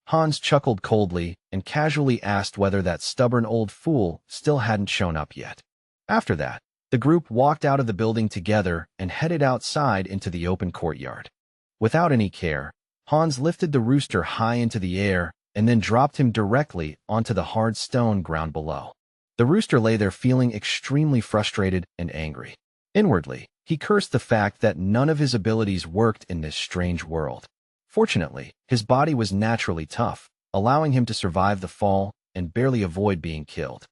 Hans chuckled coldly and casually asked whether that stubborn old fool still hadn't shown up yet. After that, the group walked out of the building together and headed outside into the open courtyard. Without any care, Hans lifted the rooster high into the air and then dropped him directly onto the hard stone ground below. The rooster lay there feeling extremely frustrated and angry. Inwardly, he cursed the fact that none of his abilities worked in this strange world. Fortunately, his body was naturally tough, allowing him to survive the fall and barely avoid being killed.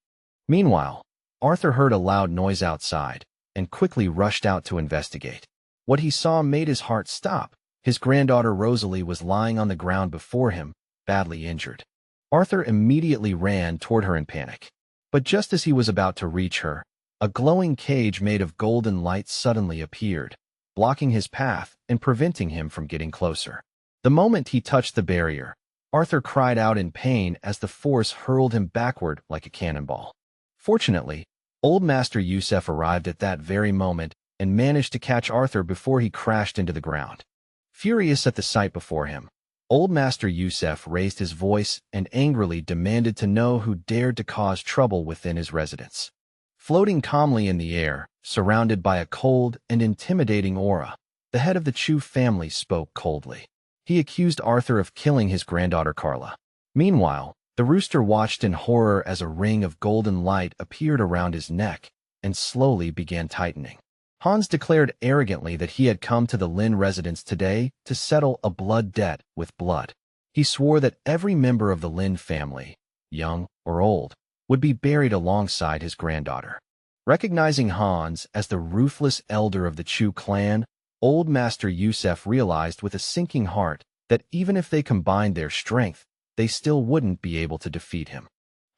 Meanwhile, Arthur heard a loud noise outside and quickly rushed out to investigate. What he saw made his heart stop. His granddaughter Rosalie was lying on the ground before him, badly injured. Arthur immediately ran toward her in panic. But just as he was about to reach her, a glowing cage made of golden light suddenly appeared, blocking his path and preventing him from getting closer. The moment he touched the barrier, Arthur cried out in pain as the force hurled him backward like a cannonball. Fortunately, Old Master Yusef arrived at that very moment and managed to catch Arthur before he crashed into the ground. Furious at the sight before him, Old Master Yusef raised his voice and angrily demanded to know who dared to cause trouble within his residence. Floating calmly in the air, surrounded by a cold and intimidating aura, the head of the Chu family spoke coldly. He accused Arthur of killing his granddaughter Carla. Meanwhile, the rooster watched in horror as a ring of golden light appeared around his neck and slowly began tightening. Hans declared arrogantly that he had come to the Lin residence today to settle a blood debt with blood. He swore that every member of the Lin family, young or old, would be buried alongside his granddaughter. Recognizing Hans as the ruthless elder of the Chu clan, Old Master Yusef realized with a sinking heart that even if they combined their strength, they still wouldn't be able to defeat him.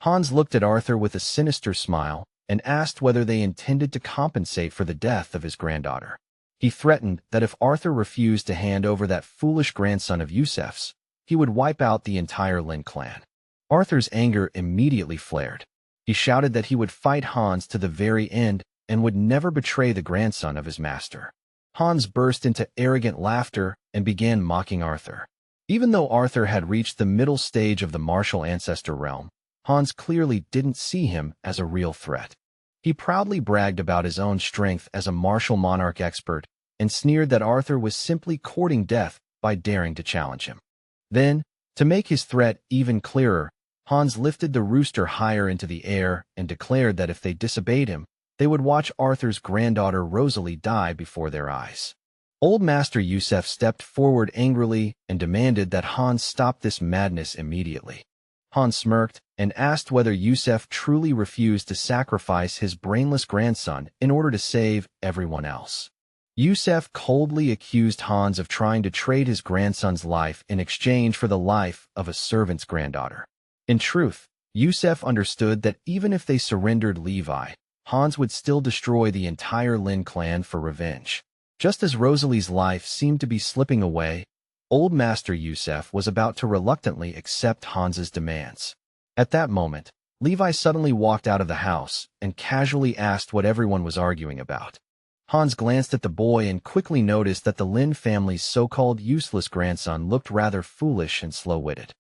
Hans looked at Arthur with a sinister smile and asked whether they intended to compensate for the death of his granddaughter. He threatened that if Arthur refused to hand over that foolish grandson of Yusef's, he would wipe out the entire Lin clan. Arthur's anger immediately flared. He shouted that he would fight Hans to the very end and would never betray the grandson of his master. Hans burst into arrogant laughter and began mocking Arthur. Even though Arthur had reached the middle stage of the martial ancestor realm, Hans clearly didn't see him as a real threat. He proudly bragged about his own strength as a martial monarch expert and sneered that Arthur was simply courting death by daring to challenge him. Then, to make his threat even clearer, Hans lifted the rooster higher into the air and declared that if they disobeyed him, they would watch Arthur's granddaughter Rosalie die before their eyes. Old Master Yusef stepped forward angrily and demanded that Hans stop this madness immediately. Hans smirked and asked whether Yusef truly refused to sacrifice his brainless grandson in order to save everyone else. Yusef coldly accused Hans of trying to trade his grandson's life in exchange for the life of a servant's granddaughter. In truth, Yusef understood that even if they surrendered Levi, Hans would still destroy the entire Lin clan for revenge. Just as Rosalie's life seemed to be slipping away, Old Master Yusef was about to reluctantly accept Hans's demands. At that moment, Levi suddenly walked out of the house and casually asked what everyone was arguing about. Hans glanced at the boy and quickly noticed that the Lin family's so-called useless grandson looked rather foolish and slow-witted.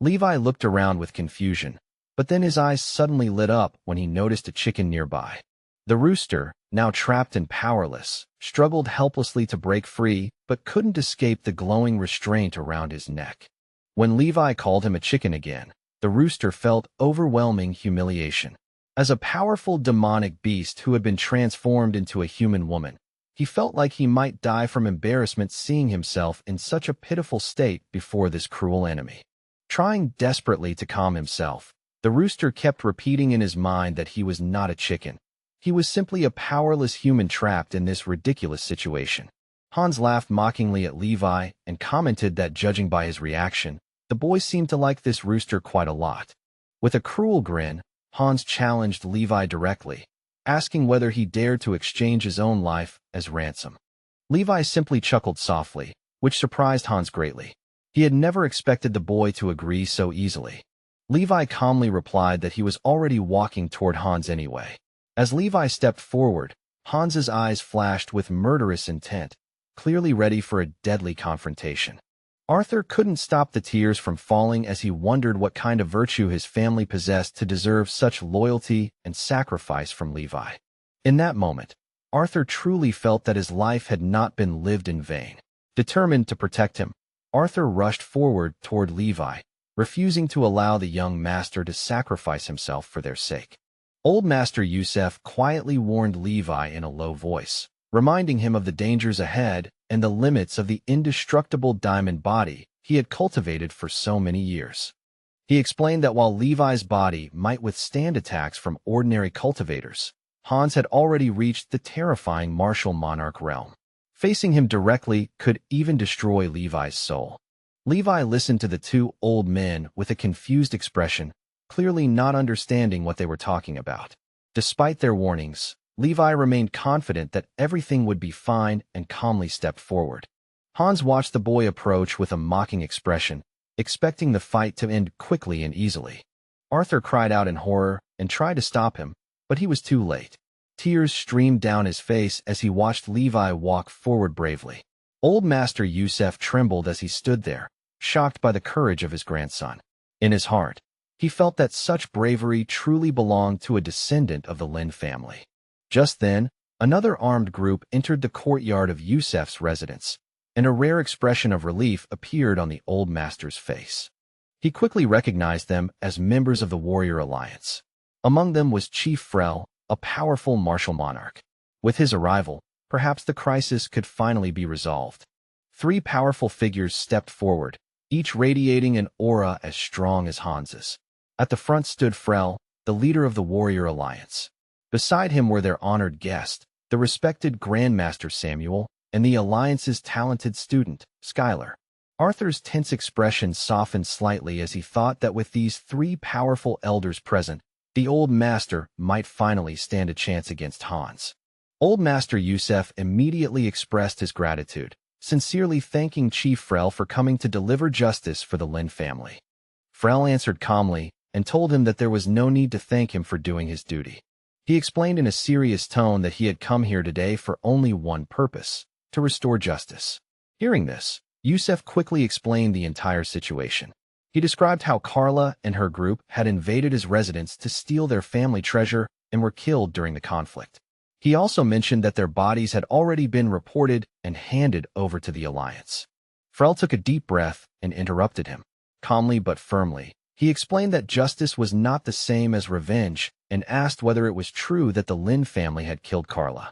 Levi looked around with confusion, but then his eyes suddenly lit up when he noticed a chicken nearby. The rooster, now trapped and powerless, struggled helplessly to break free but couldn't escape the glowing restraint around his neck. When Levi called him a chicken again, the rooster felt overwhelming humiliation. As a powerful demonic beast who had been transformed into a human woman, he felt like he might die from embarrassment seeing himself in such a pitiful state before this cruel enemy. Trying desperately to calm himself, the rooster kept repeating in his mind that he was not a chicken. He was simply a powerless human trapped in this ridiculous situation. Hans laughed mockingly at Levi and commented that judging by his reaction, the boy seemed to like this rooster quite a lot. With a cruel grin, Hans challenged Levi directly, asking whether he dared to exchange his own life as ransom. Levi simply chuckled softly, which surprised Hans greatly. He had never expected the boy to agree so easily. Levi calmly replied that he was already walking toward Hans anyway. As Levi stepped forward, Hans's eyes flashed with murderous intent, clearly ready for a deadly confrontation. Arthur couldn't stop the tears from falling as he wondered what kind of virtue his family possessed to deserve such loyalty and sacrifice from Levi. In that moment, Arthur truly felt that his life had not been lived in vain. Determined to protect him, Arthur rushed forward toward Levi, refusing to allow the young master to sacrifice himself for their sake. Old Master Yusef quietly warned Levi in a low voice, reminding him of the dangers ahead and the limits of the indestructible diamond body he had cultivated for so many years. He explained that while Levi's body might withstand attacks from ordinary cultivators, Hans had already reached the terrifying martial monarch realm. Facing him directly could even destroy Levi's soul. Levi listened to the two old men with a confused expression, clearly not understanding what they were talking about. Despite their warnings, Levi remained confident that everything would be fine and calmly stepped forward. Hans watched the boy approach with a mocking expression, expecting the fight to end quickly and easily. Arthur cried out in horror and tried to stop him, but he was too late. Tears streamed down his face as he watched Levi walk forward bravely. Old Master Yusef trembled as he stood there, shocked by the courage of his grandson. In his heart, he felt that such bravery truly belonged to a descendant of the Lin family. Just then, another armed group entered the courtyard of Yusef's residence, and a rare expression of relief appeared on the old master's face. He quickly recognized them as members of the warrior alliance. Among them was Chief Frel, a powerful martial monarch. With his arrival, perhaps the crisis could finally be resolved. Three powerful figures stepped forward, each radiating an aura as strong as Hans's. At the front stood Frel, the leader of the warrior alliance. Beside him were their honored guest, the respected Grandmaster Samuel, and the alliance's talented student, Skylar. Arthur's tense expression softened slightly as he thought that with these three powerful elders present, the old master might finally stand a chance against Hans. Old Master Yusef immediately expressed his gratitude, sincerely thanking Chief Frel for coming to deliver justice for the Lin family. Frel answered calmly and told him that there was no need to thank him for doing his duty. He explained in a serious tone that he had come here today for only one purpose, to restore justice. Hearing this, Yusef quickly explained the entire situation. He described how Carla and her group had invaded his residence to steal their family treasure and were killed during the conflict. He also mentioned that their bodies had already been reported and handed over to the Alliance. Frel took a deep breath and interrupted him. Calmly but firmly, he explained that justice was not the same as revenge and asked whether it was true that the Lin family had killed Carla.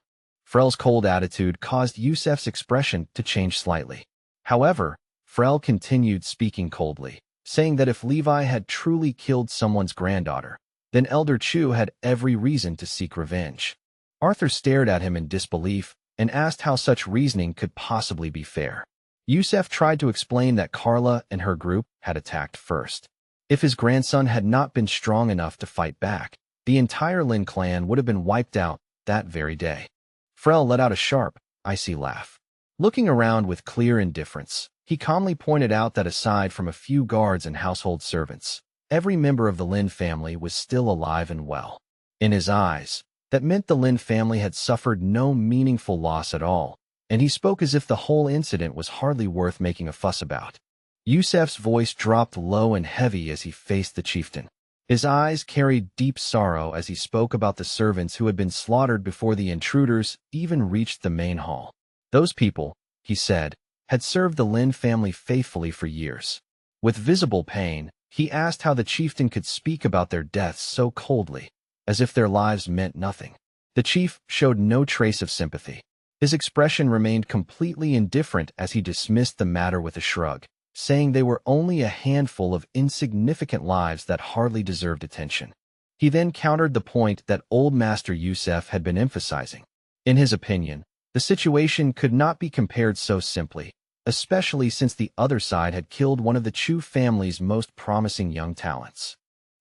Frel's cold attitude caused Yusef's expression to change slightly. However, Frel continued speaking coldly, saying that if Levi had truly killed someone's granddaughter, then Elder Chu had every reason to seek revenge. Arthur stared at him in disbelief and asked how such reasoning could possibly be fair. Yusef tried to explain that Carla and her group had attacked first. If his grandson had not been strong enough to fight back, the entire Lin clan would have been wiped out that very day. Frel let out a sharp, icy laugh. Looking around with clear indifference, he calmly pointed out that aside from a few guards and household servants, every member of the Lin family was still alive and well. In his eyes, that meant the Lin family had suffered no meaningful loss at all, and he spoke as if the whole incident was hardly worth making a fuss about. Yusef's voice dropped low and heavy as he faced the chieftain. His eyes carried deep sorrow as he spoke about the servants who had been slaughtered before the intruders even reached the main hall. Those people, he said, had served the Lin family faithfully for years. With visible pain, he asked how the chieftain could speak about their deaths so coldly, as if their lives meant nothing. The chief showed no trace of sympathy. His expression remained completely indifferent as he dismissed the matter with a shrug, saying they were only a handful of insignificant lives that hardly deserved attention. He then countered the point that old Master Yusef had been emphasizing. In his opinion, the situation could not be compared so simply, especially since the other side had killed one of the Chu family's most promising young talents.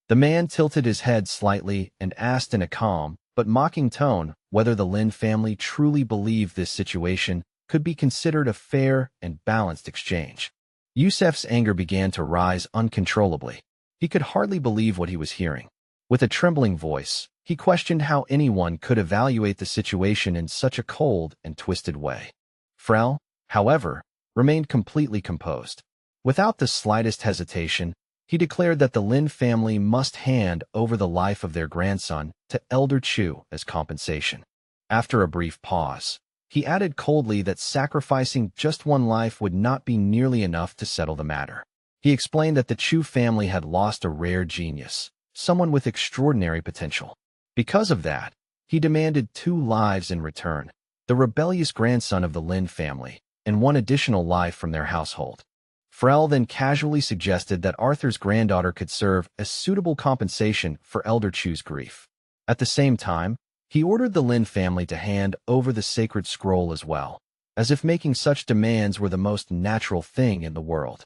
The man tilted his head slightly and asked in a calm but mocking tone whether the Lin family truly believed this situation could be considered a fair and balanced exchange. Yusef's anger began to rise uncontrollably. He could hardly believe what he was hearing. With a trembling voice, he questioned how anyone could evaluate the situation in such a cold and twisted way. Frel, however, remained completely composed. Without the slightest hesitation, he declared that the Lin family must hand over the life of their grandson to Elder Chu as compensation. After a brief pause, he added coldly that sacrificing just one life would not be nearly enough to settle the matter. He explained that the Chu family had lost a rare genius, someone with extraordinary potential. Because of that, he demanded 2 lives in return, the rebellious grandson of the Lin family, and 1 additional life from their household. Frel then casually suggested that Arthur's granddaughter could serve as suitable compensation for Elder Chu's grief. At the same time, he ordered the Lin family to hand over the sacred scroll as well, as if making such demands were the most natural thing in the world.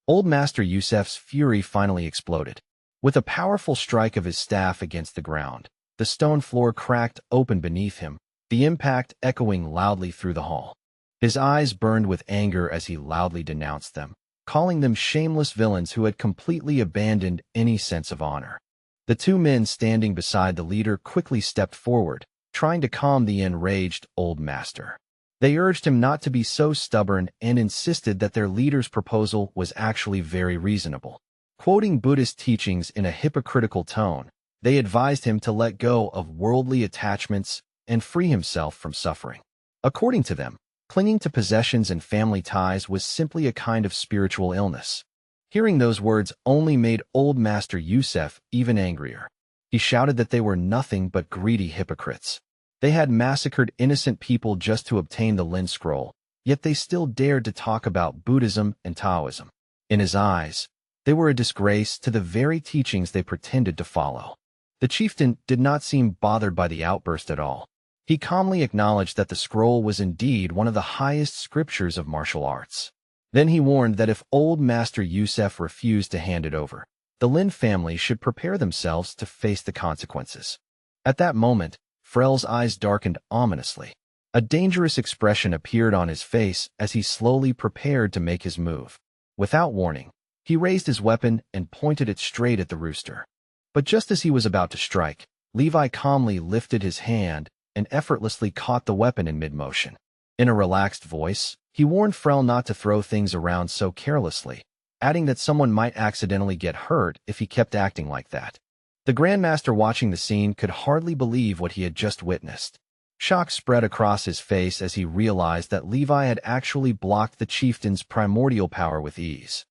Old Master Yusef's fury finally exploded. With a powerful strike of his staff against the ground, the stone floor cracked open beneath him, the impact echoing loudly through the hall. His eyes burned with anger as he loudly denounced them, calling them shameless villains who had completely abandoned any sense of honor. The 2 men standing beside the leader quickly stepped forward, trying to calm the enraged old master. They urged him not to be so stubborn and insisted that their leader's proposal was actually very reasonable. Quoting Buddhist teachings in a hypocritical tone, they advised him to let go of worldly attachments and free himself from suffering. According to them, clinging to possessions and family ties was simply a kind of spiritual illness. Hearing those words only made Old Master Yusef even angrier. He shouted that they were nothing but greedy hypocrites. They had massacred innocent people just to obtain the Lin scroll, yet they still dared to talk about Buddhism and Taoism. In his eyes, they were a disgrace to the very teachings they pretended to follow. The chieftain did not seem bothered by the outburst at all. He calmly acknowledged that the scroll was indeed one of the highest scriptures of martial arts. Then he warned that if Old Master Yusef refused to hand it over, the Lin family should prepare themselves to face the consequences. At that moment, Frel's eyes darkened ominously. A dangerous expression appeared on his face as he slowly prepared to make his move. Without warning, he raised his weapon and pointed it straight at the rooster. But just as he was about to strike, Levi calmly lifted his hand and effortlessly caught the weapon in mid-motion. In a relaxed voice, he warned Frel not to throw things around so carelessly, adding that someone might accidentally get hurt if he kept acting like that. The Grandmaster watching the scene could hardly believe what he had just witnessed. Shock spread across his face as he realized that Levi had actually blocked the chieftain's primordial power with ease.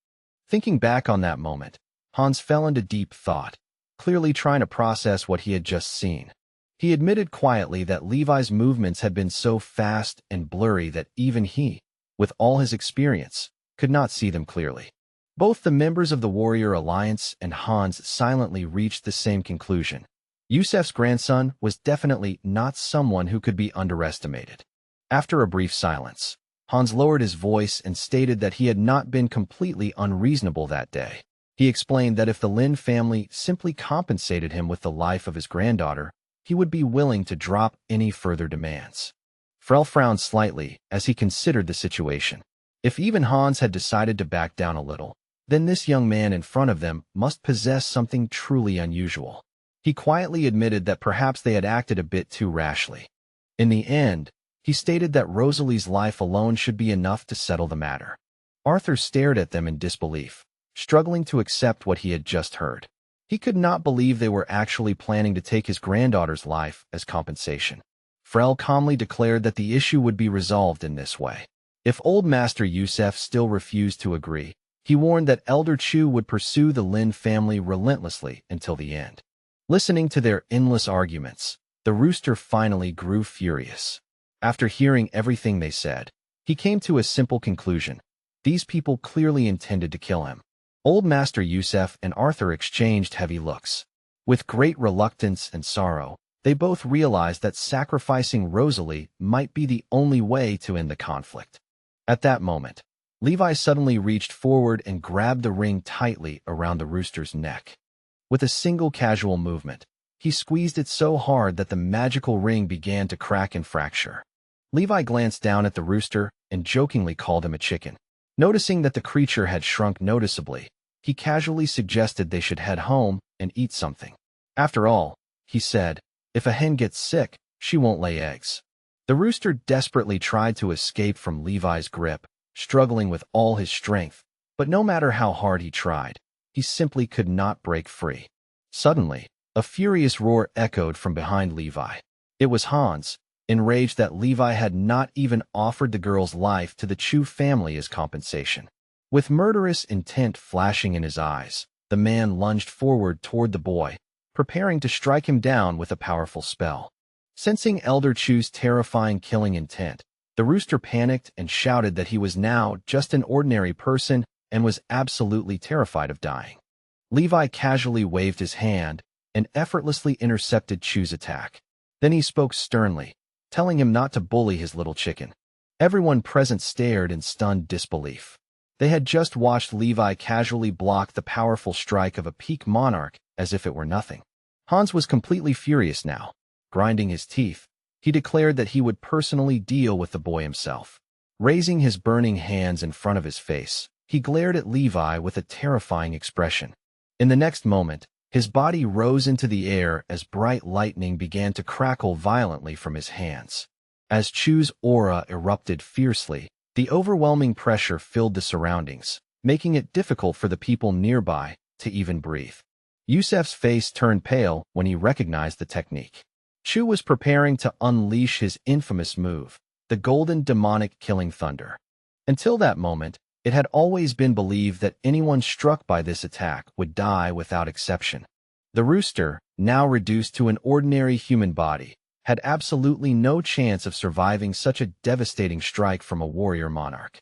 Thinking back on that moment, Hans fell into deep thought, clearly trying to process what he had just seen. He admitted quietly that Levi's movements had been so fast and blurry that even he, with all his experience, could not see them clearly. Both the members of the Warrior Alliance and Hans silently reached the same conclusion. Yusef's grandson was definitely not someone who could be underestimated. After a brief silence, Hans lowered his voice and stated that he had not been completely unreasonable that day. He explained that if the Lin family simply compensated him with the life of his granddaughter, he would be willing to drop any further demands. Frel frowned slightly as he considered the situation. If even Hans had decided to back down a little, then this young man in front of them must possess something truly unusual. He quietly admitted that perhaps they had acted a bit too rashly. In the end, he stated that Rosalie's life alone should be enough to settle the matter. Arthur stared at them in disbelief, struggling to accept what he had just heard. He could not believe they were actually planning to take his granddaughter's life as compensation. Frel calmly declared that the issue would be resolved in this way. If Old Master Yusef still refused to agree, he warned that Elder Chu would pursue the Lin family relentlessly until the end. Listening to their endless arguments, the rooster finally grew furious. After hearing everything they said, he came to a simple conclusion. These people clearly intended to kill him. Old Master Yusef and Arthur exchanged heavy looks. With great reluctance and sorrow, they both realized that sacrificing Rosalie might be the only way to end the conflict. At that moment, Levi suddenly reached forward and grabbed the ring tightly around the rooster's neck. With a single casual movement, he squeezed it so hard that the magical ring began to crack and fracture. Levi glanced down at the rooster and jokingly called him a chicken. Noticing that the creature had shrunk noticeably, he casually suggested they should head home and eat something. After all, he said, if a hen gets sick, she won't lay eggs. The rooster desperately tried to escape from Levi's grip, struggling with all his strength, But no matter how hard he tried, he simply could not break free. Suddenly, a furious roar echoed from behind Levi. It was Hans, enraged that Levi had not even offered the girl's life to the Chu family as compensation. With murderous intent flashing in his eyes, the man lunged forward toward the boy, preparing to strike him down with a powerful spell. Sensing Elder Chu's terrifying killing intent, the rooster panicked and shouted that he was now just an ordinary person and was absolutely terrified of dying. Levi casually waved his hand and effortlessly intercepted Chu's attack. Then he spoke sternly, telling him not to bully his little chicken. Everyone present stared in stunned disbelief. They had just watched Levi casually block the powerful strike of a peak monarch as if it were nothing. Hans was completely furious now. Grinding his teeth, he declared that he would personally deal with the boy himself. Raising his burning hands in front of his face, he glared at Levi with a terrifying expression. In the next moment, his body rose into the air as bright lightning began to crackle violently from his hands. As Chu's aura erupted fiercely, the overwhelming pressure filled the surroundings, making it difficult for the people nearby to even breathe. Yusef's face turned pale when he recognized the technique. Chu was preparing to unleash his infamous move, the golden demonic killing thunder. Until that moment, it had always been believed that anyone struck by this attack would die without exception. The rooster, now reduced to an ordinary human body, had absolutely no chance of surviving such a devastating strike from a warrior monarch.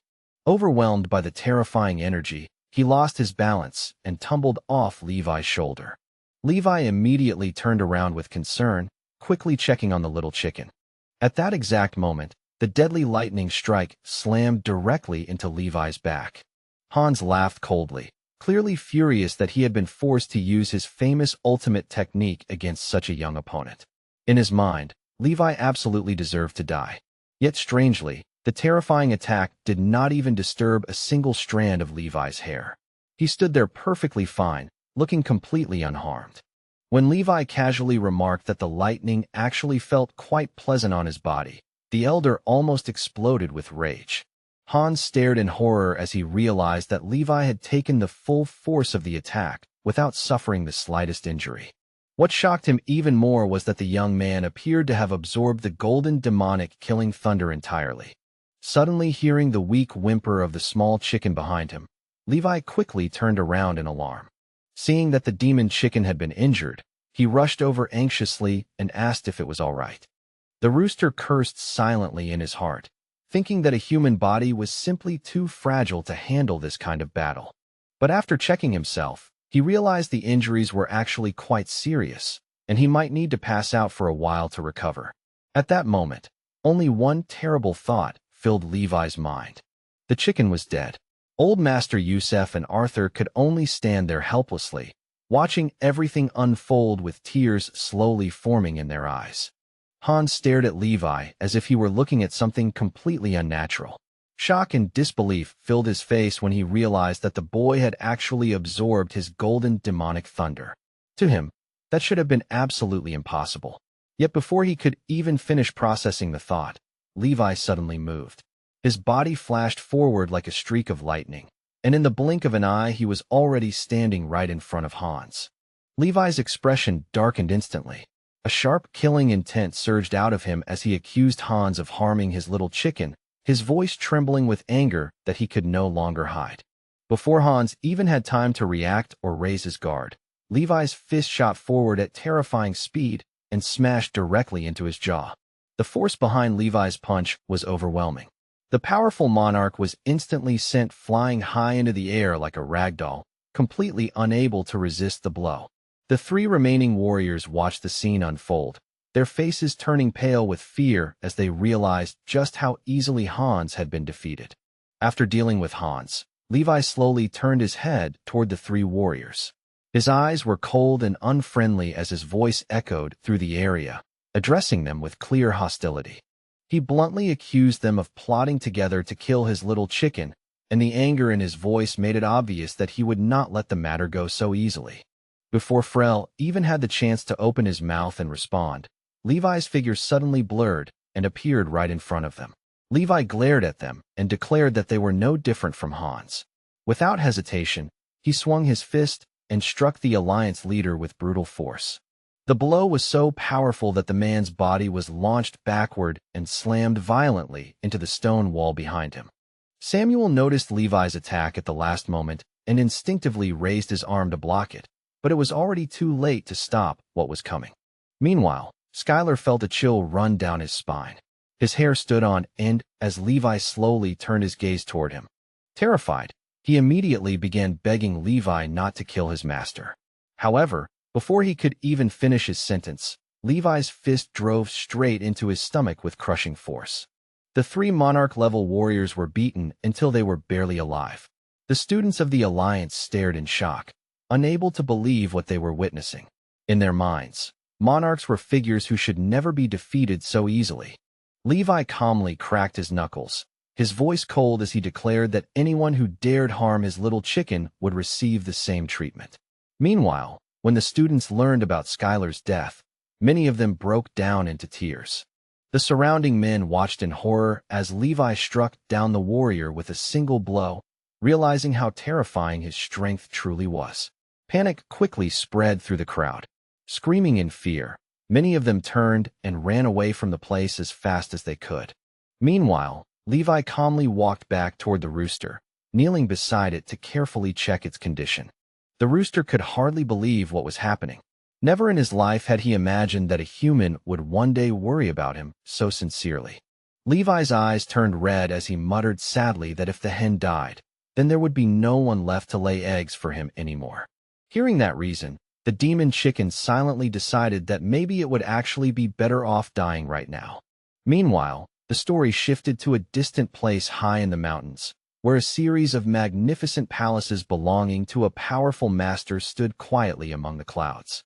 Overwhelmed by the terrifying energy, he lost his balance and tumbled off Levi's shoulder. Levi immediately turned around with concern, quickly checking on the little chicken. At that exact moment, the deadly lightning strike slammed directly into Levi's back. Hans laughed coldly, clearly furious that he had been forced to use his famous ultimate technique against such a young opponent. In his mind, Levi absolutely deserved to die. Yet strangely, the terrifying attack did not even disturb a single strand of Levi's hair. He stood there perfectly fine, looking completely unharmed. When Levi casually remarked that the lightning actually felt quite pleasant on his body, the elder almost exploded with rage. Hans stared in horror as he realized that Levi had taken the full force of the attack without suffering the slightest injury. What shocked him even more was that the young man appeared to have absorbed the golden demonic killing thunder entirely. Suddenly hearing the weak whimper of the small chicken behind him, Levi quickly turned around in alarm. Seeing that the demon chicken had been injured, he rushed over anxiously and asked if it was all right. The rooster cursed silently in his heart, thinking that a human body was simply too fragile to handle this kind of battle. But after checking himself, he realized the injuries were actually quite serious, and he might need to pass out for a while to recover. At that moment, only one terrible thought filled Levi's mind. The chicken was dead. Old Master Yusef and Arthur could only stand there helplessly, watching everything unfold with tears slowly forming in their eyes. Hans stared at Levi as if he were looking at something completely unnatural. Shock and disbelief filled his face when he realized that the boy had actually absorbed his golden demonic thunder. To him, that should have been absolutely impossible. Yet before he could even finish processing the thought, Levi suddenly moved. His body flashed forward like a streak of lightning, and in the blink of an eye he was already standing right in front of Hans. Levi's expression darkened instantly. A sharp killing intent surged out of him as he accused Hans of harming his little chicken, his voice trembling with anger that he could no longer hide. Before Hans even had time to react or raise his guard, Levi's fist shot forward at terrifying speed and smashed directly into his jaw. The force behind Levi's punch was overwhelming. The powerful monarch was instantly sent flying high into the air like a ragdoll, completely unable to resist the blow. The three remaining warriors watched the scene unfold, their faces turning pale with fear as they realized just how easily Hans had been defeated. After dealing with Hans, Levi slowly turned his head toward the three warriors. His eyes were cold and unfriendly as his voice echoed through the area, addressing them with clear hostility. He bluntly accused them of plotting together to kill his little chicken, and the anger in his voice made it obvious that he would not let the matter go so easily. Before Frel even had the chance to open his mouth and respond, Levi's figure suddenly blurred and appeared right in front of them. Levi glared at them and declared that they were no different from Hans. Without hesitation, he swung his fist and struck the Alliance leader with brutal force. The blow was so powerful that the man's body was launched backward and slammed violently into the stone wall behind him. Samuel noticed Levi's attack at the last moment and instinctively raised his arm to block it, but it was already too late to stop what was coming. Meanwhile, Skylar felt a chill run down his spine. His hair stood on end as Levi slowly turned his gaze toward him. Terrified, he immediately began begging Levi not to kill his master. However, before he could even finish his sentence, Levi's fist drove straight into his stomach with crushing force. The three Monarch-level warriors were beaten until they were barely alive. The students of the Alliance stared in shock, unable to believe what they were witnessing. In their minds, monarchs were figures who should never be defeated so easily. Levi calmly cracked his knuckles, his voice cold as he declared that anyone who dared harm his little chicken would receive the same treatment. Meanwhile, when the students learned about Skylar's death, many of them broke down into tears. The surrounding men watched in horror as Levi struck down the warrior with a single blow, realizing how terrifying his strength truly was. Panic quickly spread through the crowd. Screaming in fear, many of them turned and ran away from the place as fast as they could. Meanwhile, Levi calmly walked back toward the rooster, kneeling beside it to carefully check its condition. The rooster could hardly believe what was happening. Never in his life had he imagined that a human would one day worry about him so sincerely. Levi's eyes turned red as he muttered sadly that if the hen died, then there would be no one left to lay eggs for him anymore. Hearing that reason, the demon chicken silently decided that maybe it would actually be better off dying right now. Meanwhile, the story shifted to a distant place high in the mountains, where a series of magnificent palaces belonging to a powerful master stood quietly among the clouds.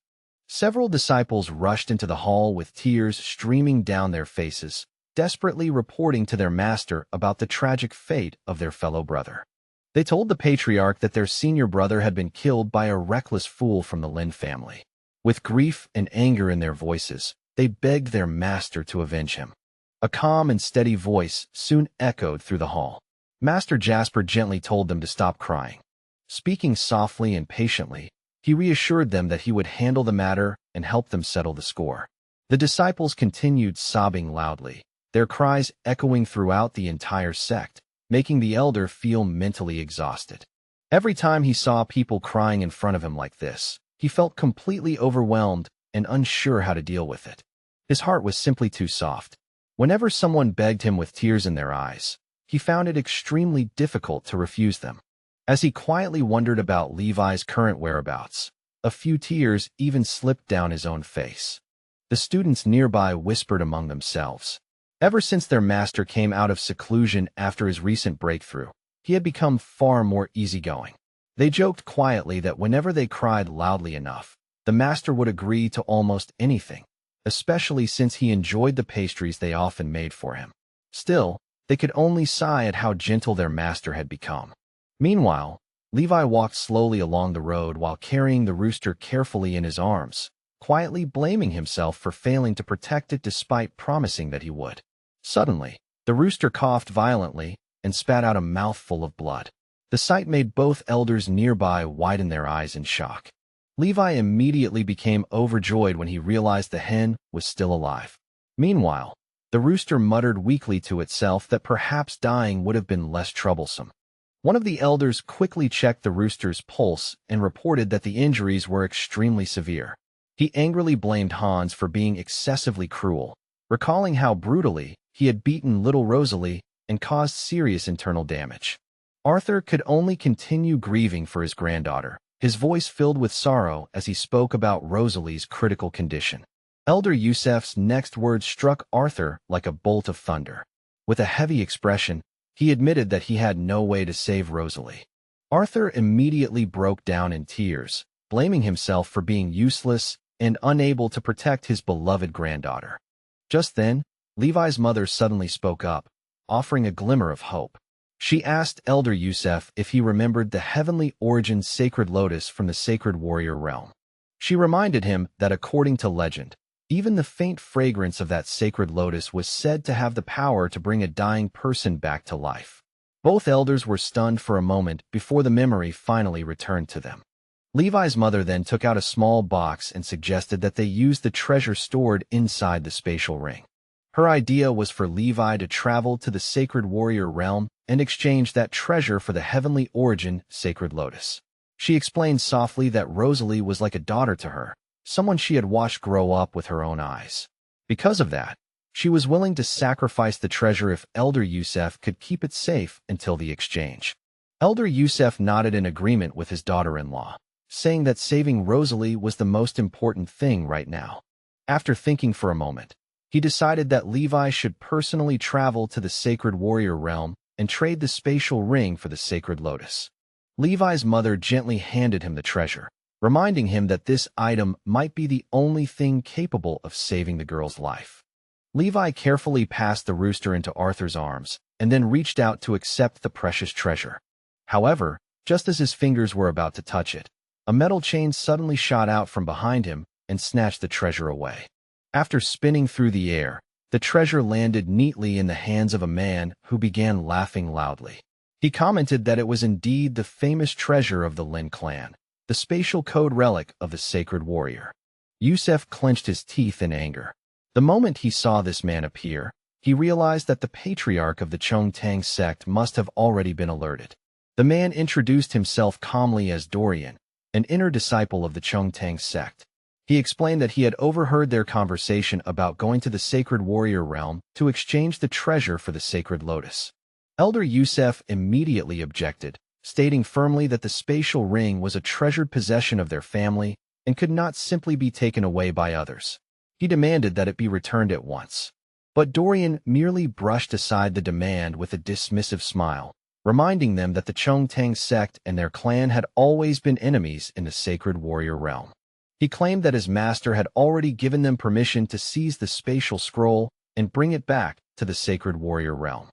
Several disciples rushed into the hall with tears streaming down their faces, desperately reporting to their master about the tragic fate of their fellow brother. They told the patriarch that their senior brother had been killed by a reckless fool from the Lin family. With grief and anger in their voices, they begged their master to avenge him. A calm and steady voice soon echoed through the hall. Master Jasper gently told them to stop crying. Speaking softly and patiently, he reassured them that he would handle the matter and help them settle the score. The disciples continued sobbing loudly, their cries echoing throughout the entire sect, making the elder feel mentally exhausted. Every time he saw people crying in front of him like this, he felt completely overwhelmed and unsure how to deal with it. His heart was simply too soft. Whenever someone begged him with tears in their eyes, he found it extremely difficult to refuse them. As he quietly wondered about Levi's current whereabouts, a few tears even slipped down his own face. The students nearby whispered among themselves. Ever since their master came out of seclusion after his recent breakthrough, he had become far more easygoing. They joked quietly that whenever they cried loudly enough, the master would agree to almost anything, especially since he enjoyed the pastries they often made for him. Still, they could only sigh at how gentle their master had become. Meanwhile, Levi walked slowly along the road while carrying the rooster carefully in his arms, quietly blaming himself for failing to protect it despite promising that he would. Suddenly, the rooster coughed violently and spat out a mouthful of blood. The sight made both elders nearby widen their eyes in shock. Levi immediately became overjoyed when he realized the hen was still alive. Meanwhile, the rooster muttered weakly to itself that perhaps dying would have been less troublesome. One of the elders quickly checked the rooster's pulse and reported that the injuries were extremely severe. He angrily blamed Hans for being excessively cruel, recalling how brutally he had beaten little Rosalie and caused serious internal damage. Arthur could only continue grieving for his granddaughter, his voice filled with sorrow as he spoke about Rosalie's critical condition. Elder Yusef's next words struck Arthur like a bolt of thunder. With a heavy expression, he admitted that he had no way to save Rosalie. Arthur immediately broke down in tears, blaming himself for being useless and unable to protect his beloved granddaughter. Just then, Levi's mother suddenly spoke up, offering a glimmer of hope. She asked Elder Yusef if he remembered the heavenly origin sacred lotus from the sacred warrior realm. She reminded him that according to legend, even the faint fragrance of that sacred lotus was said to have the power to bring a dying person back to life. Both elders were stunned for a moment before the memory finally returned to them. Levi's mother then took out a small box and suggested that they use the treasure stored inside the spatial ring. Her idea was for Levi to travel to the sacred warrior realm and exchange that treasure for the heavenly origin sacred lotus. She explained softly that Rosalie was like a daughter to her, someone she had watched grow up with her own eyes. Because of that, she was willing to sacrifice the treasure if Elder Youssef could keep it safe until the exchange. Elder Youssef nodded in agreement with his daughter-in-law, saying that saving Rosalie was the most important thing right now. After thinking for a moment, he decided that Levi should personally travel to the sacred warrior realm and trade the spatial ring for the sacred lotus. Levi's mother gently handed him the treasure, reminding him that this item might be the only thing capable of saving the girl's life. Levi carefully passed the rooster into Arthur's arms and then reached out to accept the precious treasure. However, just as his fingers were about to touch it, a metal chain suddenly shot out from behind him and snatched the treasure away. After spinning through the air, the treasure landed neatly in the hands of a man who began laughing loudly. He commented that it was indeed the famous treasure of the Lin clan, the spatial code relic of the sacred warrior. Youssef clenched his teeth in anger. The moment he saw this man appear, he realized that the patriarch of the Chongtang sect must have already been alerted. The man introduced himself calmly as Dorian, an inner disciple of the Chongtang sect. He explained that he had overheard their conversation about going to the sacred warrior realm to exchange the treasure for the sacred lotus. Elder Youssef immediately objected, stating firmly that the spatial ring was a treasured possession of their family and could not simply be taken away by others. He demanded that it be returned at once. But Dorian merely brushed aside the demand with a dismissive smile, reminding them that the Chongtang sect and their clan had always been enemies in the sacred warrior realm. He claimed that his master had already given them permission to seize the spatial scroll and bring it back to the sacred warrior realm.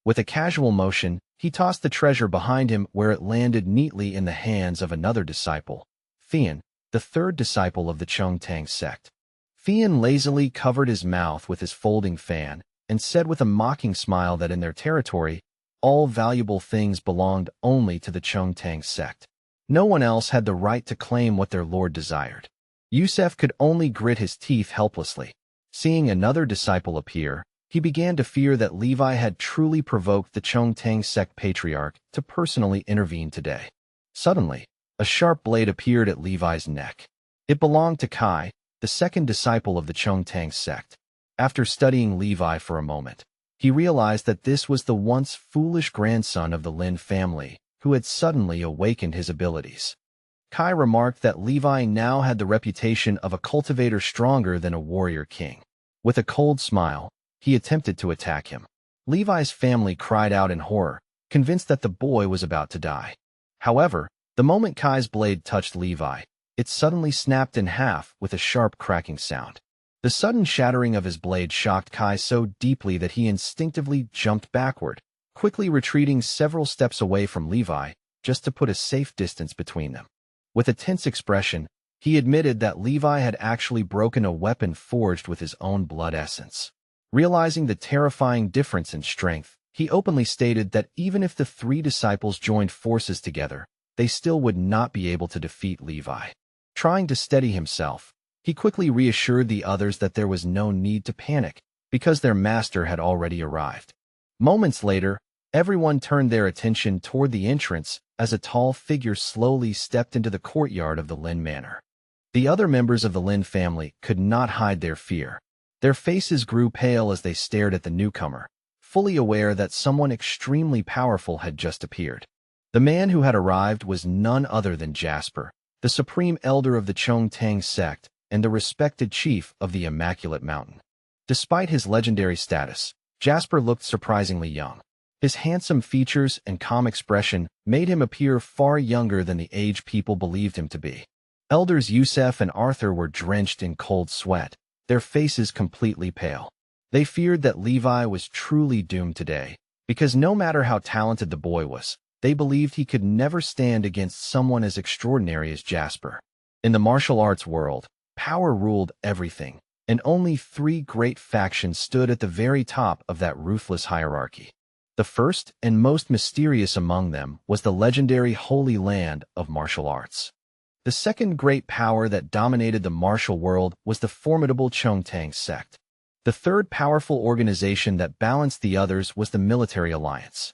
With a casual motion, he tossed the treasure behind him where it landed neatly in the hands of another disciple, Fian, the third disciple of the Chongtang sect. Fian lazily covered his mouth with his folding fan and said with a mocking smile that in their territory, all valuable things belonged only to the Chongtang sect. No one else had the right to claim what their lord desired. Youssef could only grit his teeth helplessly. Seeing another disciple appear, he began to fear that Levi had truly provoked the Chongtang sect patriarch to personally intervene today. Suddenly, a sharp blade appeared at Levi's neck. It belonged to Kai, the second disciple of the Chongtang sect. After studying Levi for a moment, he realized that this was the once foolish grandson of the Lin family who had suddenly awakened his abilities. Kai remarked that Levi now had the reputation of a cultivator stronger than a warrior king. With a cold smile, he attempted to attack him. Levi's family cried out in horror, convinced that the boy was about to die. However, the moment Kai's blade touched Levi, it suddenly snapped in half with a sharp cracking sound. The sudden shattering of his blade shocked Kai so deeply that he instinctively jumped backward, quickly retreating several steps away from Levi just to put a safe distance between them. With a tense expression, he admitted that Levi had actually broken a weapon forged with his own blood essence. Realizing the terrifying difference in strength, he openly stated that even if the three disciples joined forces together, they still would not be able to defeat Levi. Trying to steady himself, he quickly reassured the others that there was no need to panic, because their master had already arrived. Moments later, everyone turned their attention toward the entrance as a tall figure slowly stepped into the courtyard of the Lin manor. The other members of the Lin family could not hide their fear. Their faces grew pale as they stared at the newcomer, fully aware that someone extremely powerful had just appeared. The man who had arrived was none other than Jasper, the supreme elder of the Chongtang sect and the respected chief of the Immaculate Mountain. Despite his legendary status, Jasper looked surprisingly young. His handsome features and calm expression made him appear far younger than the age people believed him to be. Elders Youssef and Arthur were drenched in cold sweat, their faces completely pale. They feared that Levi was truly doomed today, because no matter how talented the boy was, they believed he could never stand against someone as extraordinary as Jasper. In the martial arts world, power ruled everything, and only three great factions stood at the very top of that ruthless hierarchy. The first and most mysterious among them was the legendary Holy Land of Martial Arts. The second great power that dominated the martial world was the formidable Chongtang sect. The third powerful organization that balanced the others was the military alliance.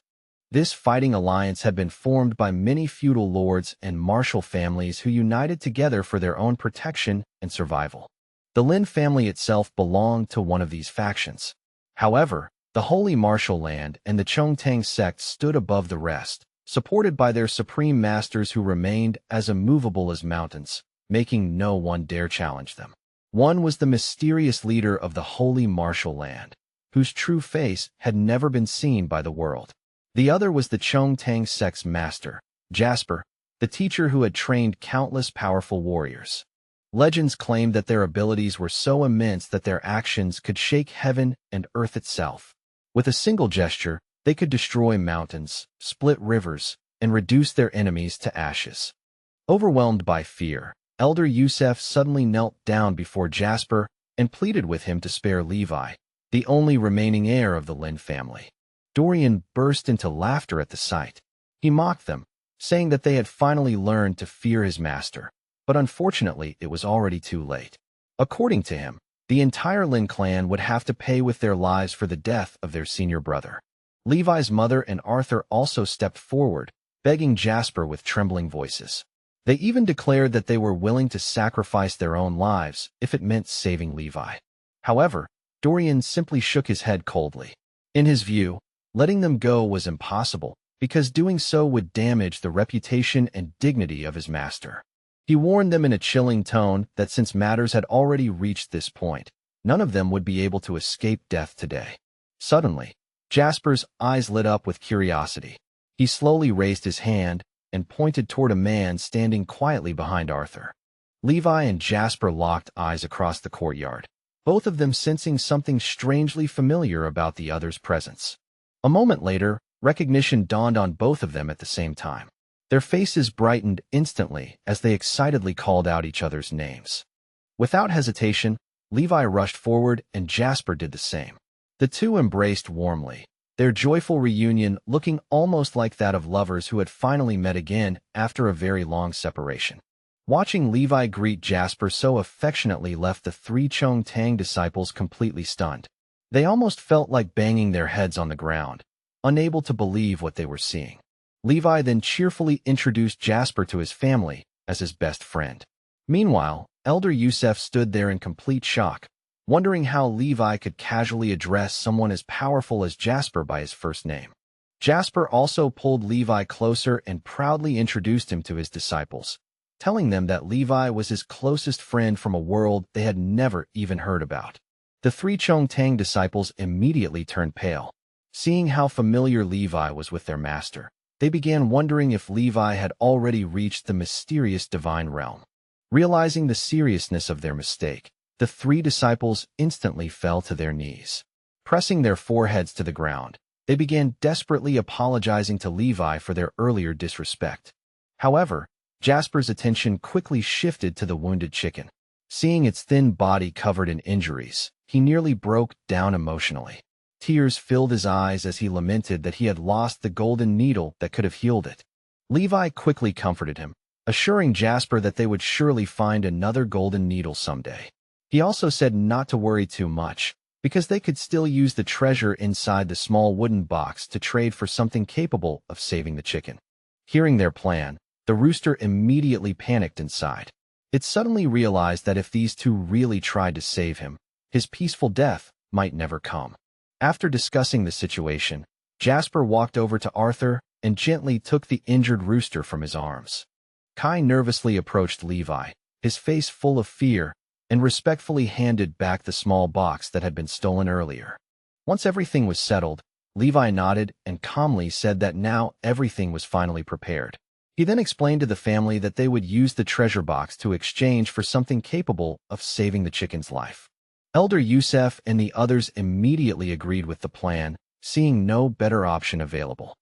This fighting alliance had been formed by many feudal lords and martial families who united together for their own protection and survival. The Lin family itself belonged to one of these factions. However, the Holy Martial Land and the Chongtang sect stood above the rest, supported by their supreme masters who remained as immovable as mountains, making no one dare challenge them. One was the mysterious leader of the Holy Martial Land, whose true face had never been seen by the world. The other was the Chongtang sect's master, Jasper, the teacher who had trained countless powerful warriors. Legends claimed that their abilities were so immense that their actions could shake heaven and earth itself. With a single gesture, they could destroy mountains, split rivers, and reduce their enemies to ashes. Overwhelmed by fear, Elder Yusef suddenly knelt down before Jasper and pleaded with him to spare Levi, the only remaining heir of the Lin family. Dorian burst into laughter at the sight. He mocked them, saying that they had finally learned to fear his master, but unfortunately it was already too late. According to him, the entire Lin clan would have to pay with their lives for the death of their senior brother. Levi's mother and Arthur also stepped forward, begging Jasper with trembling voices. They even declared that they were willing to sacrifice their own lives if it meant saving Levi. However, Dorian simply shook his head coldly. In his view, letting them go was impossible, because doing so would damage the reputation and dignity of his master. He warned them in a chilling tone that since matters had already reached this point, none of them would be able to escape death today. Suddenly, Jasper's eyes lit up with curiosity. He slowly raised his hand and pointed toward a man standing quietly behind Arthur. Levi and Jasper locked eyes across the courtyard, both of them sensing something strangely familiar about the other's presence. A moment later, recognition dawned on both of them at the same time. Their faces brightened instantly as they excitedly called out each other's names. Without hesitation, Levi rushed forward and Jasper did the same. The two embraced warmly, their joyful reunion looking almost like that of lovers who had finally met again after a very long separation. Watching Levi greet Jasper so affectionately left the three Chongtang disciples completely stunned. They almost felt like banging their heads on the ground, unable to believe what they were seeing. Levi then cheerfully introduced Jasper to his family as his best friend. Meanwhile, Elder Yusef stood there in complete shock, wondering how Levi could casually address someone as powerful as Jasper by his first name. Jasper also pulled Levi closer and proudly introduced him to his disciples, telling them that Levi was his closest friend from a world they had never even heard about. The three Chongtang disciples immediately turned pale. Seeing how familiar Levi was with their master, they began wondering if Levi had already reached the mysterious divine realm. Realizing the seriousness of their mistake, the three disciples instantly fell to their knees. Pressing their foreheads to the ground, they began desperately apologizing to Levi for their earlier disrespect. However, Jasper's attention quickly shifted to the wounded chicken. Seeing its thin body covered in injuries, he nearly broke down emotionally. Tears filled his eyes as he lamented that he had lost the golden needle that could have healed it. Levi quickly comforted him, assuring Jasper that they would surely find another golden needle someday. He also said not to worry too much, because they could still use the treasure inside the small wooden box to trade for something capable of saving the chicken. Hearing their plan, the rooster immediately panicked inside. It suddenly realized that if these two really tried to save him, his peaceful death might never come. After discussing the situation, Jasper walked over to Arthur and gently took the injured rooster from his arms. Kai nervously approached Levi, his face full of fear, and respectfully handed back the small box that had been stolen earlier. Once everything was settled, Levi nodded and calmly said that now everything was finally prepared. He then explained to the family that they would use the treasure box to exchange for something capable of saving the chicken's life. Elder Yusef and the others immediately agreed with the plan, seeing no better option available.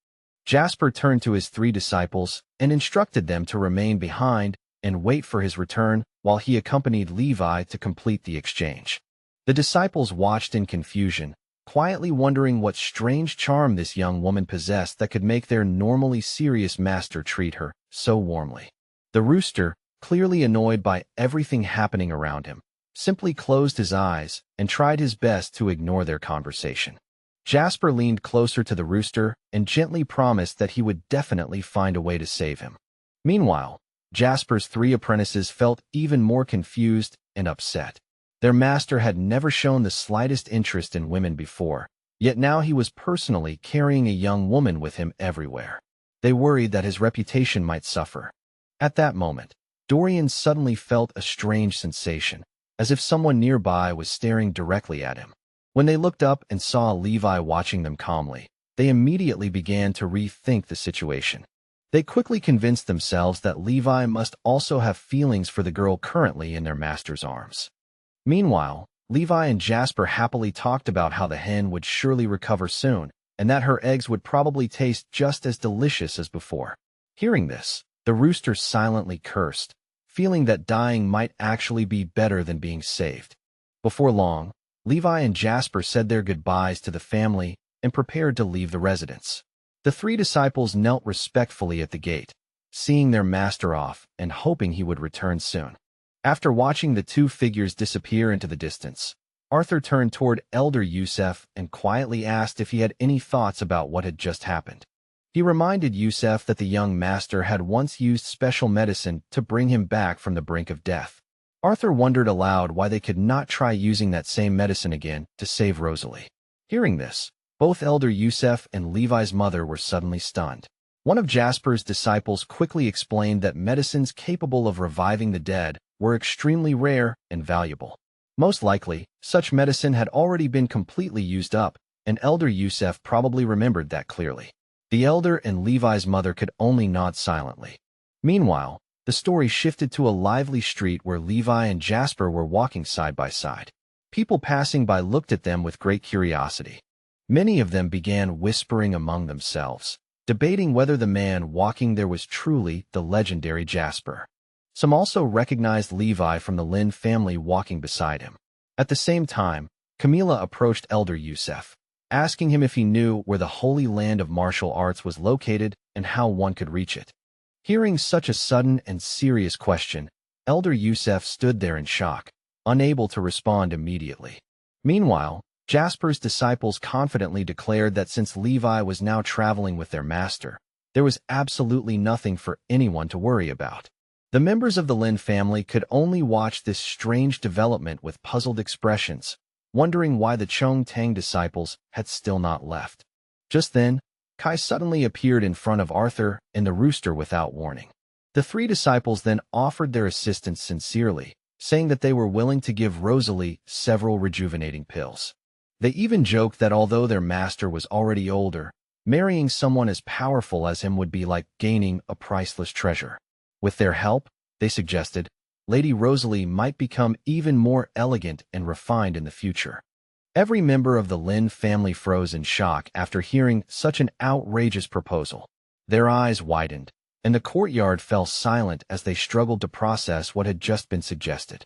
Jasper turned to his three disciples and instructed them to remain behind and wait for his return while he accompanied Levi to complete the exchange. The disciples watched in confusion, quietly wondering what strange charm this young woman possessed that could make their normally serious master treat her so warmly. The rooster, clearly annoyed by everything happening around him, simply closed his eyes and tried his best to ignore their conversation. Jasper leaned closer to the rooster and gently promised that he would definitely find a way to save him. Meanwhile, Jasper's 3 apprentices felt even more confused and upset. Their master had never shown the slightest interest in women before, yet now he was personally carrying a young woman with him everywhere. They worried that his reputation might suffer. At that moment, Dorian suddenly felt a strange sensation, as if someone nearby was staring directly at him. When they looked up and saw Levi watching them calmly, they immediately began to rethink the situation. They quickly convinced themselves that Levi must also have feelings for the girl currently in their master's arms. Meanwhile, Levi and Jasper happily talked about how the hen would surely recover soon, and that her eggs would probably taste just as delicious as before. Hearing this, the rooster silently cursed, feeling that dying might actually be better than being saved. Before long, Levi and Jasper said their goodbyes to the family and prepared to leave the residence. The 3 disciples knelt respectfully at the gate, seeing their master off and hoping he would return soon. After watching the 2 figures disappear into the distance, Arthur turned toward Elder Yusef and quietly asked if he had any thoughts about what had just happened. He reminded Yusef that the young master had once used special medicine to bring him back from the brink of death. Arthur wondered aloud why they could not try using that same medicine again to save Rosalie. Hearing this, both Elder Yusef and Levi's mother were suddenly stunned. One of Jasper's disciples quickly explained that medicines capable of reviving the dead were extremely rare and valuable. Most likely, such medicine had already been completely used up, and Elder Yusef probably remembered that clearly. The elder and Levi's mother could only nod silently. Meanwhile, the story shifted to a lively street where Levi and Jasper were walking side by side. People passing by looked at them with great curiosity. Many of them began whispering among themselves, debating whether the man walking there was truly the legendary Jasper. Some also recognized Levi from the Lin family walking beside him. At the same time, Camila approached Elder Yusef, asking him if he knew where the Holy Land of Martial Arts was located and how one could reach it. Hearing such a sudden and serious question, Elder Yusef stood there in shock, unable to respond immediately. Meanwhile, Jasper's disciples confidently declared that since Levi was now traveling with their master, there was absolutely nothing for anyone to worry about. The members of the Lin family could only watch this strange development with puzzled expressions, wondering why the Chong Tang disciples had still not left. Just then, Kai suddenly appeared in front of Arthur and the rooster without warning. The 3 disciples then offered their assistance sincerely, saying that they were willing to give Rosalie several rejuvenating pills. They even joked that although their master was already older, marrying someone as powerful as him would be like gaining a priceless treasure. With their help, they suggested, Lady Rosalie might become even more elegant and refined in the future. Every member of the Lin family froze in shock after hearing such an outrageous proposal. Their eyes widened, and the courtyard fell silent as they struggled to process what had just been suggested.